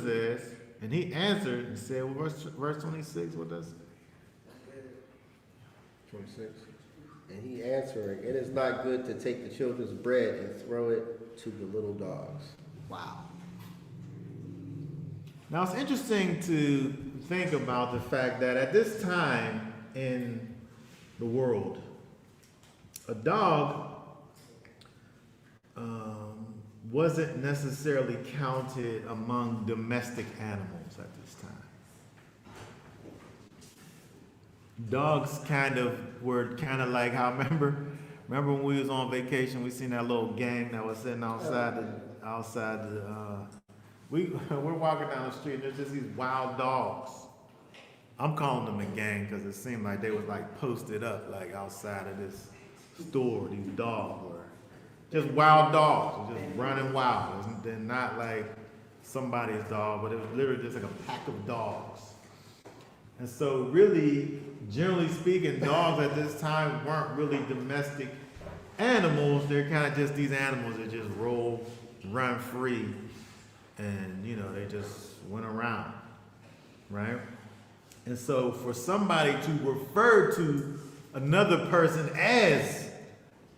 says, and he answered and said, well, verse 26, what does it? 26. And he answering, "It is not good to take the children's bread and throw it to the little dogs." Wow. Now it's interesting to think about the fact that at this time in the world, a dog wasn't necessarily counted among domestic animals at this time. Dogs were kind of like how remember when we was on vacation, we seen that little gang that was sitting outside the we're walking down the street and there's just these wild dogs. I'm calling them a gang because it seemed like they was like posted up like outside of this store. These dogs were just wild dogs, just running wild. They're not like somebody's dog, but it was literally just like a pack of dogs. And so really, generally speaking, dogs at this time weren't really domestic animals. They're kind of just these animals that just run free, and they just went around, right? And so for somebody to refer to another person as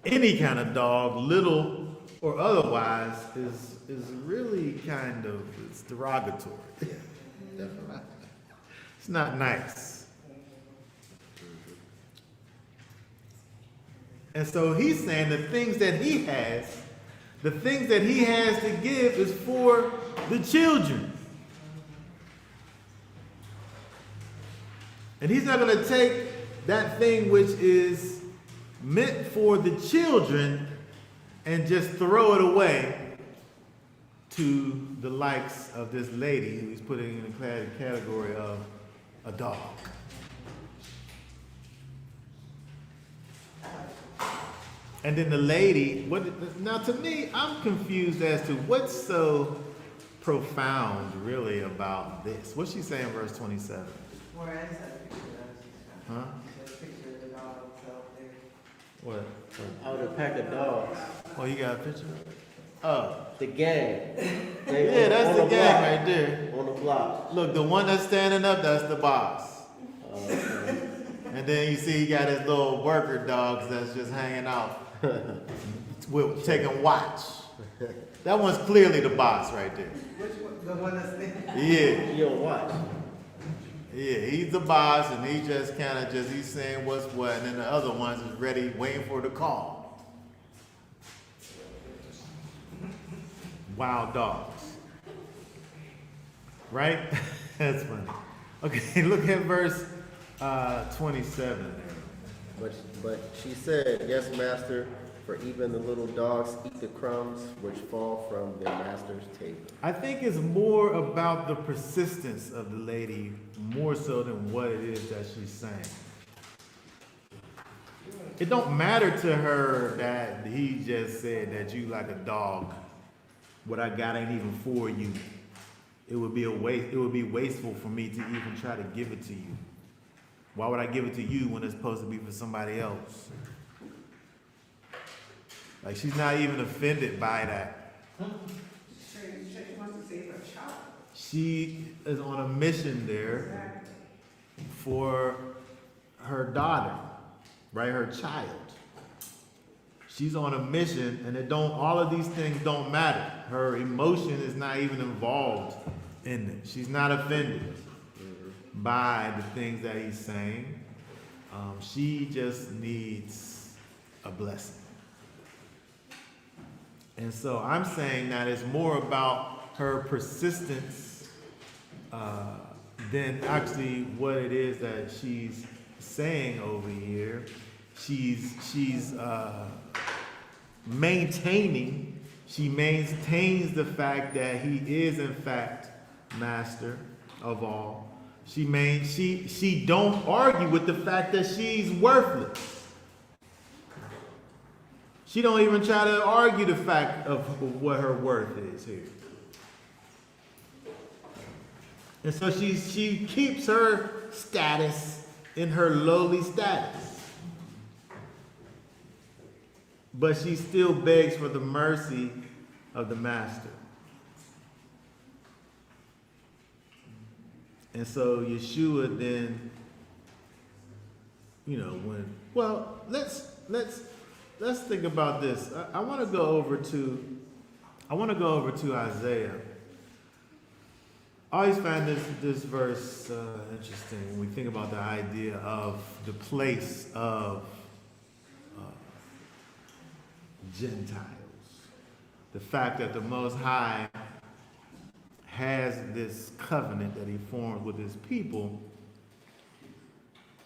any kind of dog, little or otherwise, is really it's derogatory. Definitely. It's not nice. And so he's saying the things that he has to give is for the children. And he's not going to take that thing which is meant for the children and just throw it away to the likes of this lady who he's putting in the category of a dog. And then the lady, now to me, I'm confused as to what's so profound really about this. What's she saying in verse 27? More, I just had a picture of Huh? a picture of the dog itself there. What? Out of a pack of dogs. Oh, you got a picture? Oh. The gang. Yeah, that's the gang right there. On the block. Look, the one that's standing up, that's the boss. And then you see he got his little worker dogs that's just hanging out. Taking watch. That one's clearly the boss right there. Which one? The one that's there? Yeah. You don't watch. Yeah, he's the boss and he just kind of he's saying what's what, and then the other ones is ready, waiting for the call. Wild dogs. Right? That's funny. Okay, look at verse 27. But she said, "Yes, master, for even the little dogs eat the crumbs which fall from their master's table." I think it's more about the persistence of the lady, more so than what it is that she's saying. It don't matter to her that he just said that you like a dog. What I got ain't even for you. It would be a waste. It would be wasteful for me to even try to give it to you. Why would I give it to you when it's supposed to be for somebody else? Like, she's not even offended by that. She wants to save her child. She is on a mission there Exactly. for her daughter, right? Her child. She's on a mission, and all of these things don't matter. Her emotion is not even involved in it. She's not offended by the things that he's saying. She just needs a blessing. And so I'm saying that it's more about her persistence than actually what it is that she's saying over here. She's maintaining. She maintains the fact that he is in fact master of all. She don't argue with the fact that she's worthless. She don't even try to argue the fact of what her worth is here. And so she keeps her status in her lowly status. But she still begs for the mercy of the master. And so Yeshua then, let's think about this. I want to go over to Isaiah. I always find this verse interesting when we think about the idea of the place of Gentiles. The fact that the Most High has this covenant that he forms with his people,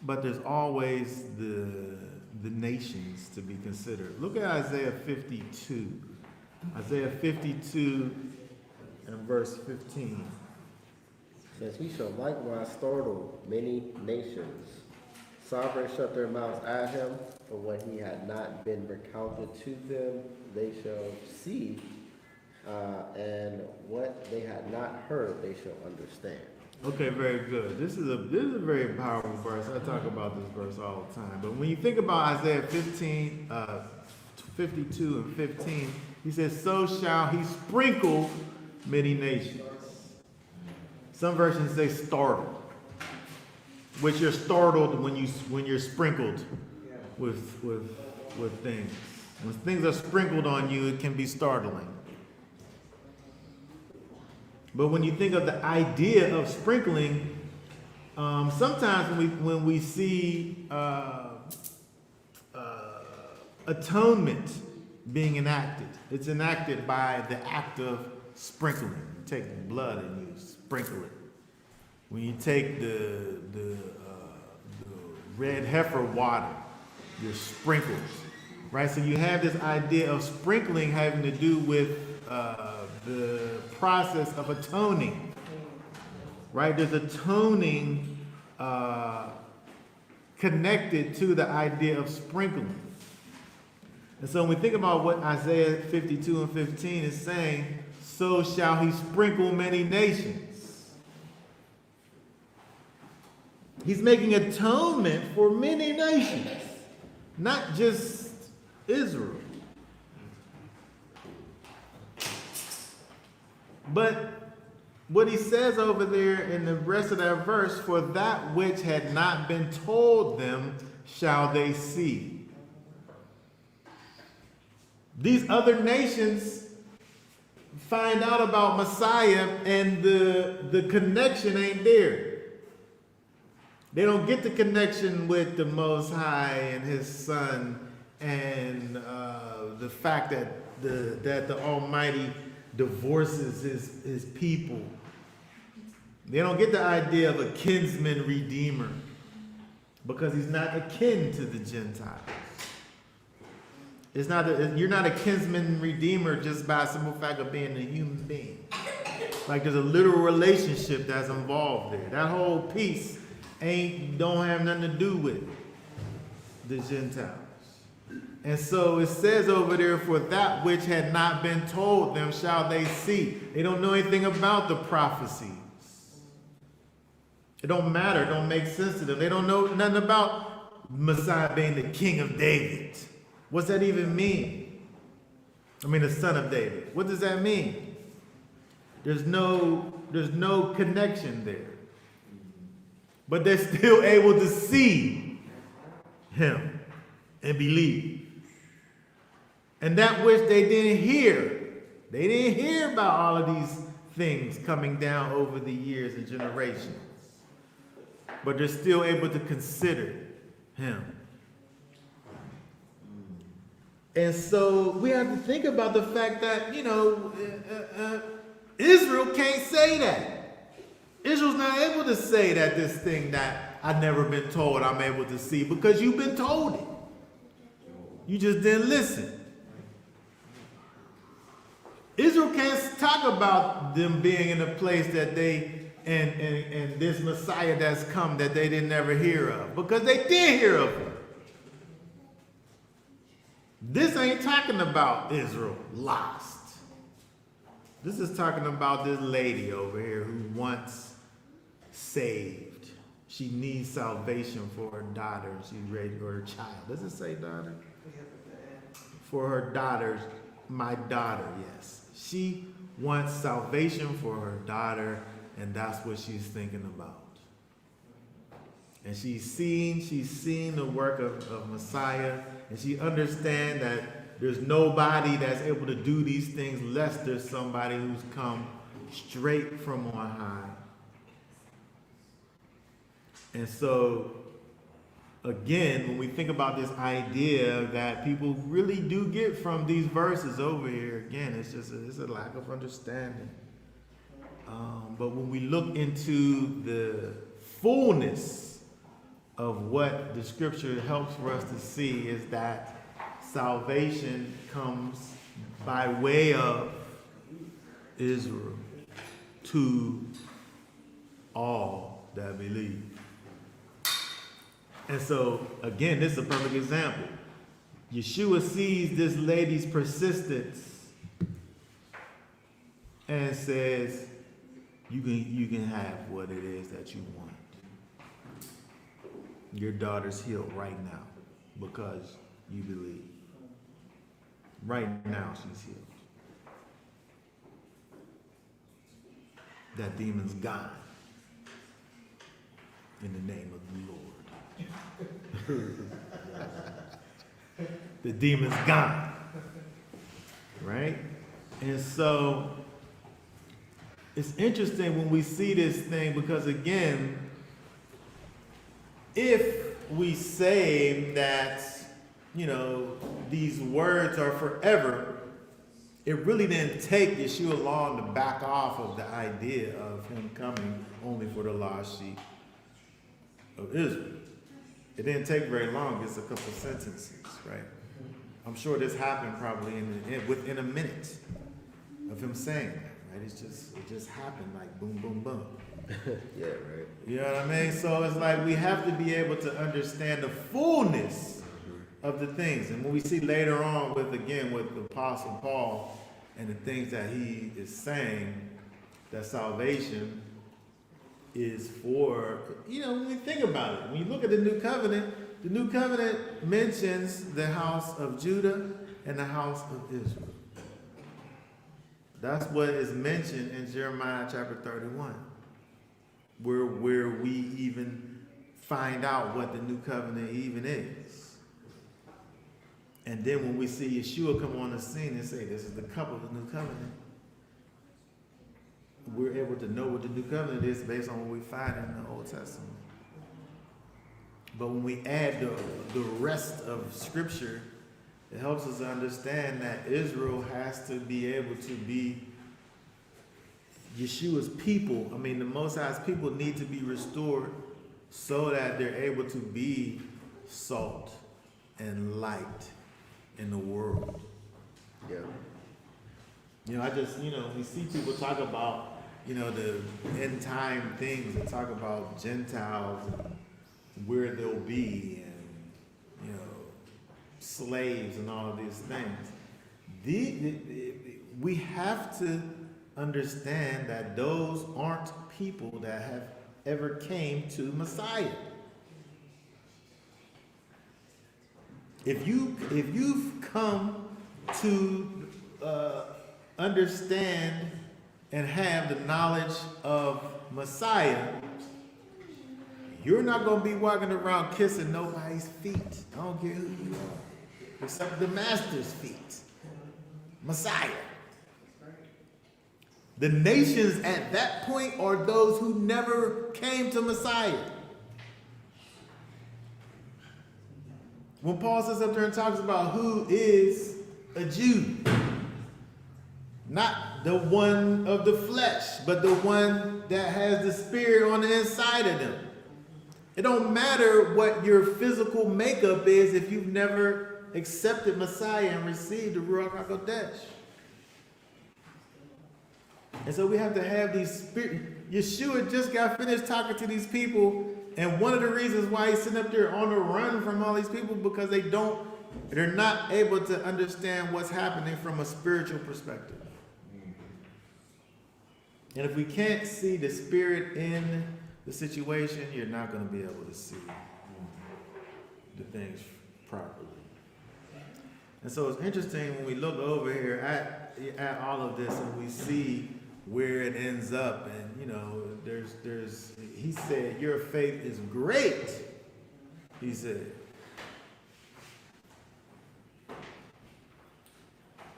but there's always the nations to be considered. Look at Isaiah 52. Isaiah 52 and verse 15. Says, "He shall likewise startle many nations. Sovereigns shut their mouths at him, for what he had not been recounted to them, they shall see, and what they had not heard, they shall understand." Okay, very good. This is a very powerful verse. I talk about this verse all the time. But when you think about Isaiah 52 and 15, he says, "So shall he sprinkle many nations." Some versions say startle, which you're startled when you're sprinkled with things. When things are sprinkled on you, it can be startling. But when you think of the idea of sprinkling, Sometimes when we see atonement being enacted, it's enacted by the act of sprinkling. You take blood and you sprinkle it. When you take the red heifer water, your sprinkles, right? So you have this idea of sprinkling having to do with the process of atoning, right? There's atoning connected to the idea of sprinkling. And so when we think about what Isaiah 52 and 15 is saying, so shall he sprinkle many nations. He's making atonement for many nations, not just Israel. But what he says over there in the rest of that verse, for that which had not been told them shall they see. These other nations find out about Messiah and the connection ain't there. They don't get the connection with the Most High and his Son and the fact that the Almighty divorces his people. They don't get the idea of a kinsman redeemer because he's not akin to the Gentiles. You're not a kinsman redeemer just by a simple fact of being a human being. Like there's a literal relationship that's involved there. That whole piece don't have nothing to do with the Gentiles. And so it says over there, for that which had not been told them shall they see. They don't know anything about the prophecies. It don't matter. It don't make sense to them. They don't know nothing about Messiah being the king of David. What's that even mean? I mean, the son of David. What does that mean? There's no connection there. But they're still able to see him and believe. And that which they didn't hear about all of these things coming down over the years and generations. But they're still able to consider him. And so we have to think about the fact that, Israel can't say that. Israel's not able to say that this thing that I've never been told I'm able to see because you've been told it. You just didn't listen. Israel can't talk about them being in a place that they, and this Messiah that's come that they didn't ever hear of because they did hear of him. This ain't talking about Israel lost. This is talking about this lady over here who wants saved. She needs salvation for her daughter. She's ready for her child. Does it say daughter? For her daughters, my daughter, yes. She wants salvation for her daughter, and that's what she's thinking about. And she's seen the work of Messiah, and she understands that there's nobody that's able to do these things unless there's somebody who's come straight from on high. And so, again, when we think about this idea that people really do get from these verses over here, again, it's a lack of understanding. But when we look into the fullness of what the scripture helps for us to see is that salvation comes by way of Israel to all that believe. And so, again, this is a perfect example. Yeshua sees this lady's persistence and says, you can have what it is that you want. Your daughter's healed right now because you believe. Right now she's healed. That demon's gone. In the name of the Lord. The demon's gone. Right? And so it's interesting when we see this thing because again, if we say that, you know, these words are forever, it really didn't take Yeshua long to back off of the idea of him coming only for the lost sheep of Israel. It didn't take very long, just a couple sentences, right? I'm sure this happened probably within a minute of him saying that, right? It just happened like boom, boom, boom. Yeah, right. You know what I mean? So it's like we have to be able to understand the fullness of the things. And when we see later on with the Apostle Paul and the things that he is saying, that salvation is for, you know, when we think about it, when you look at the New Covenant mentions the house of Judah and the house of Israel. That's what is mentioned in Jeremiah chapter 31. Where we even find out what the new covenant even is. And then when we see Yeshua come on the scene and say, this is the cup of the new covenant, we're able to know what the new covenant is based on what we find in the Old Testament. But when we add the rest of Scripture, it helps us understand that Israel has to be able to be Yeshua's people. I mean, the Most High's people need to be restored so that they're able to be salt and light in the world. Yeah. You know, we see people talk about, you know, the end time things and talk about Gentiles and where they'll be and, you know, slaves and all of these things. We have to understand that those aren't people that have ever came to Messiah. If you've come to understand and have the knowledge of Messiah, you're not going to be walking around kissing nobody's feet. I don't care who you are, except the master's feet, Messiah. The nations at that point are those who never came to Messiah. When Paul says up there and talks about who is a Jew, not the one of the flesh, but the one that has the spirit on the inside of them. It don't matter what your physical makeup is if you've never accepted Messiah and received the Ruach HaKodesh. And so we have to have these spirit. Yeshua just got finished talking to these people, and one of the reasons why he's sitting up there on the run from all these people because they're not able to understand what's happening from a spiritual perspective. And if we can't see the spirit in the situation, you're not going to be able to see the things properly. And so it's interesting when we look over here at all of this and we see where it ends up. And, you know, he said, your faith is great, he said.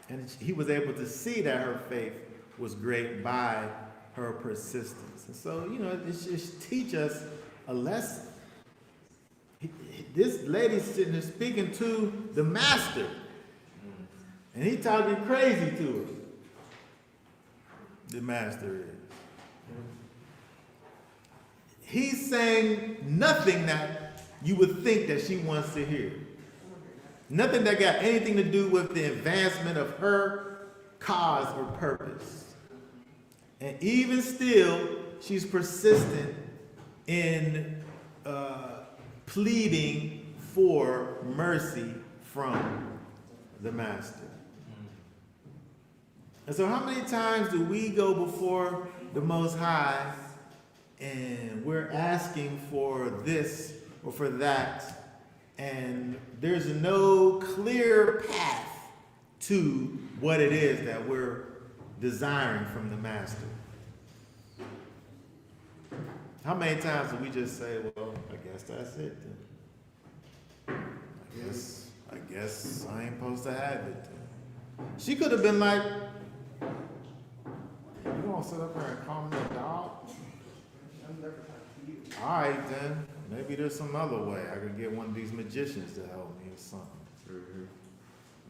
And he was able to see that her faith was great by her persistence. And so, you know, it just teach us a lesson. This lady's sitting there speaking to the master. And he talking crazy to her. The master is. He's saying nothing that you would think that she wants to hear. Nothing that got anything to do with the advancement of her cause or purpose. And even still, she's persistent in pleading for mercy from the master. And so how many times do we go before the Most High and we're asking for this or for that, and there's no clear path to what it is that we're desiring from the master? How many times do we just say, well, I guess that's it then. I guess I ain't supposed to have it then. She could have been like, you gonna sit up there and call me a dog? you. All right, then. Maybe there's some other way. I could get one of these magicians to help me or something.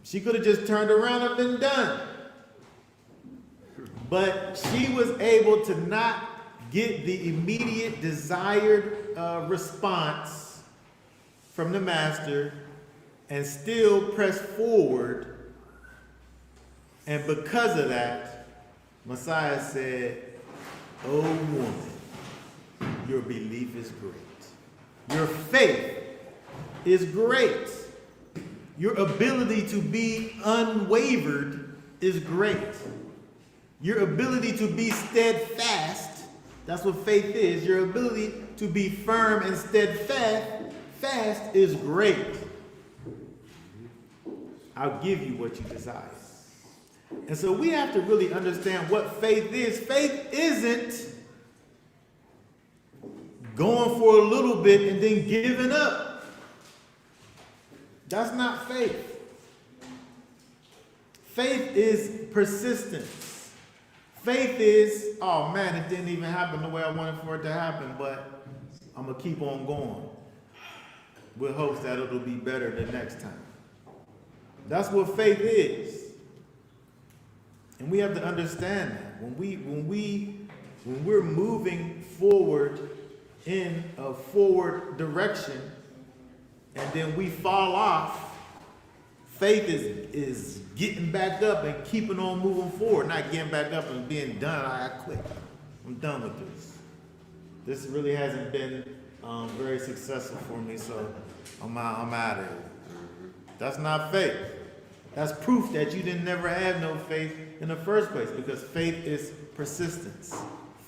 She could have just turned around and been done. But she was able to not get the immediate desired response from the master and still press forward. And because of that, Messiah said, "Oh woman, your belief is great. Your faith is great. Your ability to be unwavered is great. Your ability to be steadfast, that's what faith is. Your ability to be firm and steadfast is great. I'll give you what you desire." And so we have to really understand what faith is. Faith isn't going for a little bit and then giving up. That's not faith. Faith is persistence. Faith is, oh man, it didn't even happen the way I wanted for it to happen, but I'm going to keep on going with hopes that it'll be better the next time. That's what faith is. And we have to understand that when we're moving forward in a forward direction and then we fall off, faith is getting back up and keeping on moving forward, not getting back up and being done. I quit. I'm done with this. This really hasn't been very successful for me, so I'm out of it. That's not faith. That's proof that you didn't never have no faith in the first place, because faith is persistence.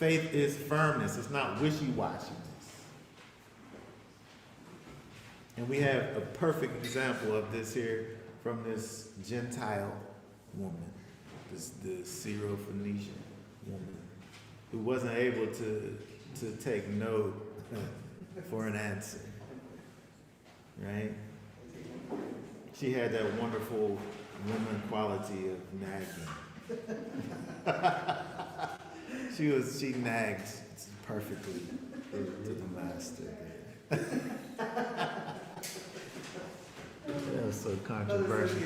Faith is firmness. It's not wishy-washiness. And we have a perfect example of this here from this Gentile woman, the Syro-Phoenician woman, who wasn't able to take no for an answer, right? She had that wonderful woman quality of nagging. She nagged perfectly to the master. That was so controversial.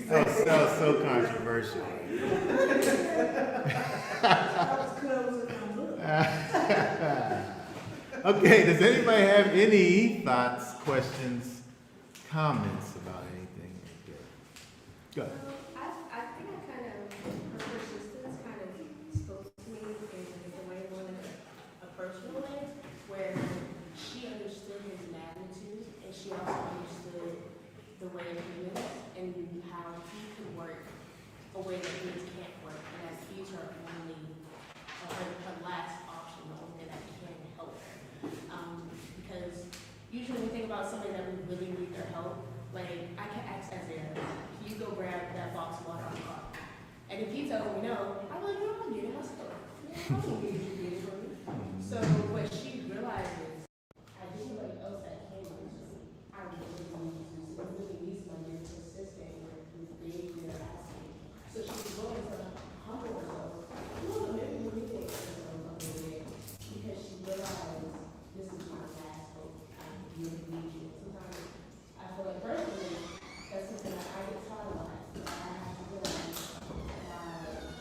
That was so controversial. Okay, does anybody have any thoughts, questions, comments about anything? Go ahead. I think her persistence kind of spoke to me in a way, more like a personal way, where she understood his magnitude and she also understood the way of humans and how he can work a way that humans can't work, and that he's her only, her last option, the only thing that can help her. Because usually when we think about somebody that we really need their help, like I can ask Isaiah, can you go grab that box of water on the car? And if he tells me no, I'm like, no, I'll get it myself. I don't need you to get it for me. So what she realizes, I just like else that came to me. I really need somebody that's consistent with the things they're asking. So she's willing to humble herself. Maybe we think a little bit, because she realized this is my last hope. I really need you. Sometimes I feel like personally, that's something that I get taught a lot. I have to realize my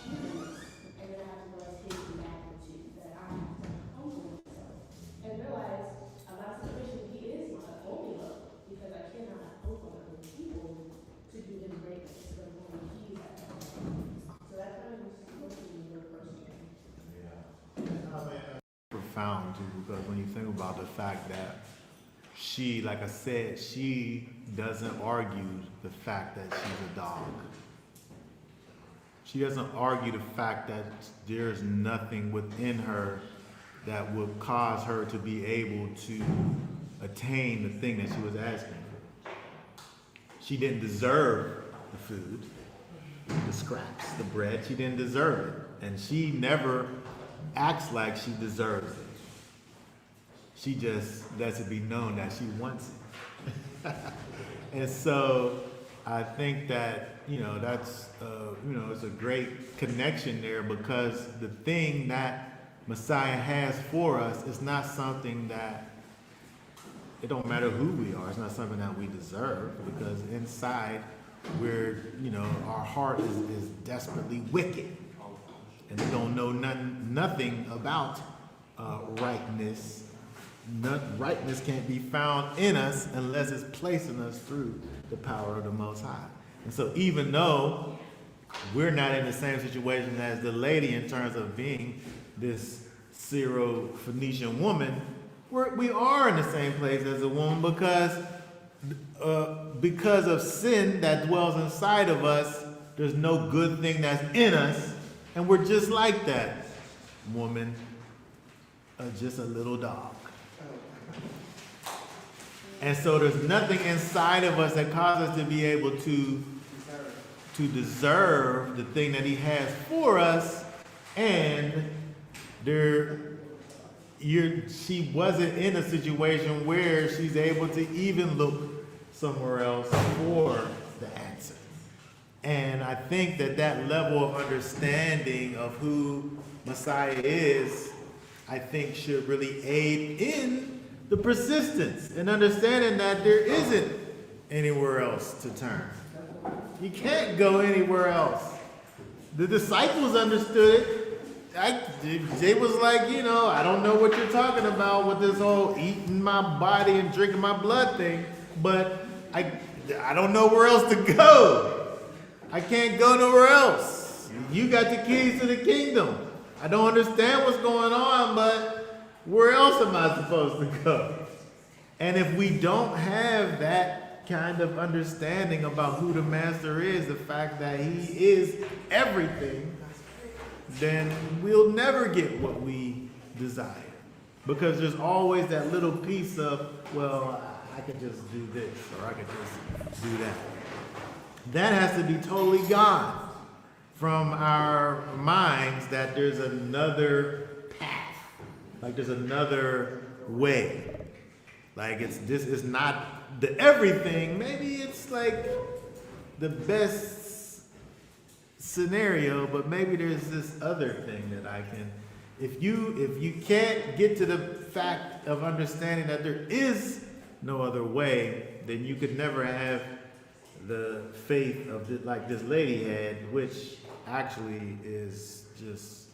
humanness, and then I have to realize his magnitude, that I have to humble myself and realize I'm not sufficient. He is my only hope, because I cannot hope on other people to do his greatness, but only he's at that point. So that kind of just spoke to me real personally. Profound too, because when you think about the fact that she, like I said, she doesn't argue the fact that she's a dog. She doesn't argue the fact that there's nothing within her that would cause her to be able to attain the thing that she was asking for. She didn't deserve the food, the scraps, the bread. She didn't deserve it. And she never acts like she deserves it. She just lets it be known that she wants it. And so I think that, that's, it's a great connection there, because the thing that Messiah has for us is not something that, it don't matter who we are, it's not something that we deserve, because inside we're, our heart is desperately wicked. And we don't know nothing about rightness. Rightness can't be found in us unless it's placed in us through the power of the Most High. And so even though we're not in the same situation as the lady in terms of being this Syro-Phoenician woman, we are in the same place as a woman because of sin that dwells inside of us. There's no good thing that's in us, and we're just like that woman, just a little dog. And so there's nothing inside of us that causes us to be able to deserve the thing that he has for us, and she wasn't in a situation where she's able to even look somewhere else for the answer. And I think that level of understanding of who Messiah is, I think should really aid in the persistence and understanding that there isn't anywhere else to turn. You can't go anywhere else. The disciples understood it. They was like, I don't know what you're talking about with this whole eating my body and drinking my blood thing, but I don't know where else to go. I can't go nowhere else. You got the keys to the kingdom. I don't understand what's going on, but where else am I supposed to go? And if we don't have that kind of understanding about who the master is, the fact that he is everything, then we'll never get what we desire. Because there's always that little piece of, well, I could just do this, or I could just do that. That has to be totally gone from our minds, that there's another path. Like there's another way. Like this is not the everything. Maybe it's like the best scenario, but maybe there's this other thing that I can, if you can't get to the fact of understanding that there is no other way, then you could never have the faith of like this lady had, which actually is just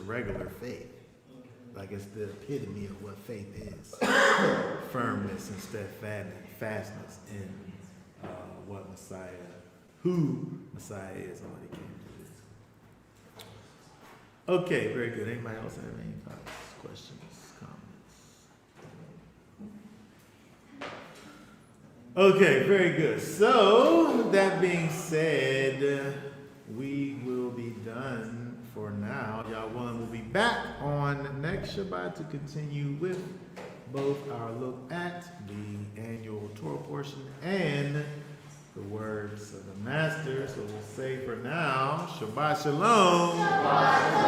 regular faith. Like it's the epitome of what faith is. Firmness and steadfastness in who Messiah is and what he came to do. Okay, very good. Anybody else have any thoughts, questions, comments? Okay, very good. So, that being said, we will be done for now. Y'all will be back on next Shabbat to continue with both our look at the annual Torah portion and the words of the Master. So we'll say for now, Shabbat Shalom. Shabbat Shalom.